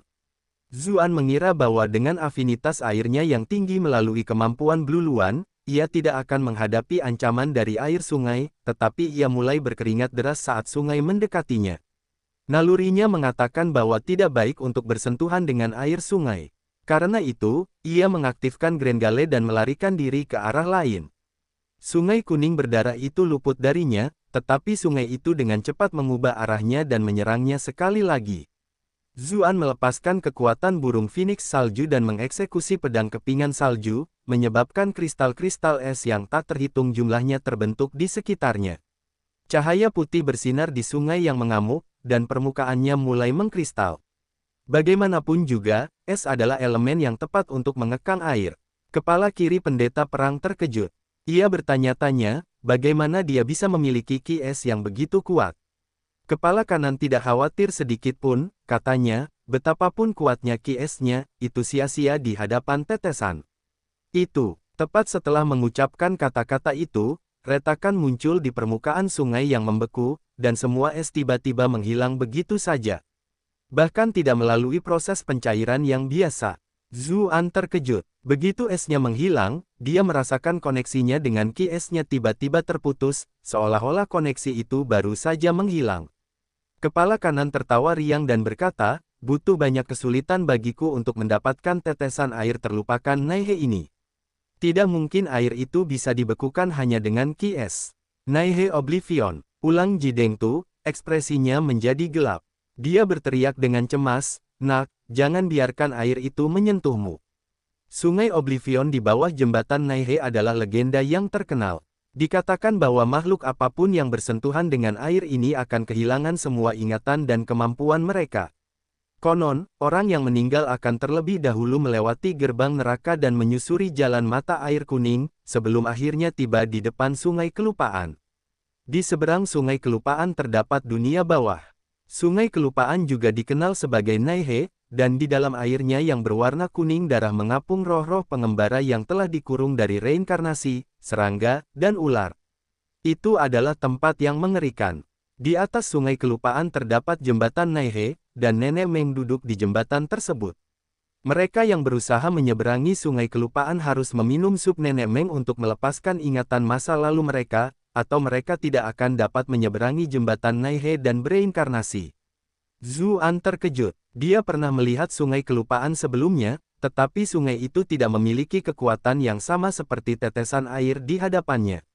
Zuan mengira bahwa dengan afinitas airnya yang tinggi melalui kemampuan Blue Luan, ia tidak akan menghadapi ancaman dari air sungai, tetapi ia mulai berkeringat deras saat sungai mendekatinya. Nalurinya mengatakan bahwa tidak baik untuk bersentuhan dengan air sungai. Karena itu, ia mengaktifkan Grenggale dan melarikan diri ke arah lain. Sungai kuning berdarah itu luput darinya, tetapi sungai itu dengan cepat mengubah arahnya dan menyerangnya sekali lagi. Zuan melepaskan kekuatan burung Phoenix salju dan mengeksekusi pedang kepingan salju, menyebabkan kristal-kristal es yang tak terhitung jumlahnya terbentuk di sekitarnya. Cahaya putih bersinar di sungai yang mengamuk, dan permukaannya mulai mengkristal. Bagaimanapun juga, es adalah elemen yang tepat untuk mengekang air. Kepala kiri pendeta perang terkejut. Ia bertanya-tanya, bagaimana dia bisa memiliki ki es yang begitu kuat. Kepala kanan tidak khawatir sedikit pun, katanya, betapapun kuatnya ki esnya, itu sia-sia di hadapan tetesan. Itu, tepat setelah mengucapkan kata-kata itu, retakan muncul di permukaan sungai yang membeku, dan semua es tiba-tiba menghilang begitu saja. Bahkan tidak melalui proses pencairan yang biasa. Zuan terkejut. Begitu esnya menghilang, dia merasakan koneksinya dengan ki esnya tiba-tiba terputus, seolah-olah koneksi itu baru saja menghilang. Kepala kanan tertawa riang dan berkata, butuh banyak kesulitan bagiku untuk mendapatkan tetesan air terlupakan Naihe ini. Tidak mungkin air itu bisa dibekukan hanya dengan ki es. Naihe Oblivion, ulang Ji Dengtu, ekspresinya menjadi gelap. Dia berteriak dengan cemas, "Nak, jangan biarkan air itu menyentuhmu." Sungai Oblivion di bawah jembatan Naihe adalah legenda yang terkenal. Dikatakan bahwa makhluk apapun yang bersentuhan dengan air ini akan kehilangan semua ingatan dan kemampuan mereka. Konon, orang yang meninggal akan terlebih dahulu melewati gerbang neraka dan menyusuri jalan mata air kuning, sebelum akhirnya tiba di depan Sungai Kelupaan. Di seberang Sungai Kelupaan terdapat dunia bawah. Sungai Kelupaan juga dikenal sebagai Naihe, dan di dalam airnya yang berwarna kuning darah mengapung roh-roh pengembara yang telah dikurung dari reinkarnasi, serangga, dan ular. Itu adalah tempat yang mengerikan. Di atas Sungai Kelupaan terdapat jembatan Naihe, dan Nenek Meng duduk di jembatan tersebut. Mereka yang berusaha menyeberangi Sungai Kelupaan harus meminum sup Nenek Meng untuk melepaskan ingatan masa lalu mereka, atau mereka tidak akan dapat menyeberangi jembatan Naihe dan bereinkarnasi. Zuan terkejut. Dia pernah melihat Sungai Kelupaan sebelumnya, tetapi sungai itu tidak memiliki kekuatan yang sama seperti tetesan air di hadapannya.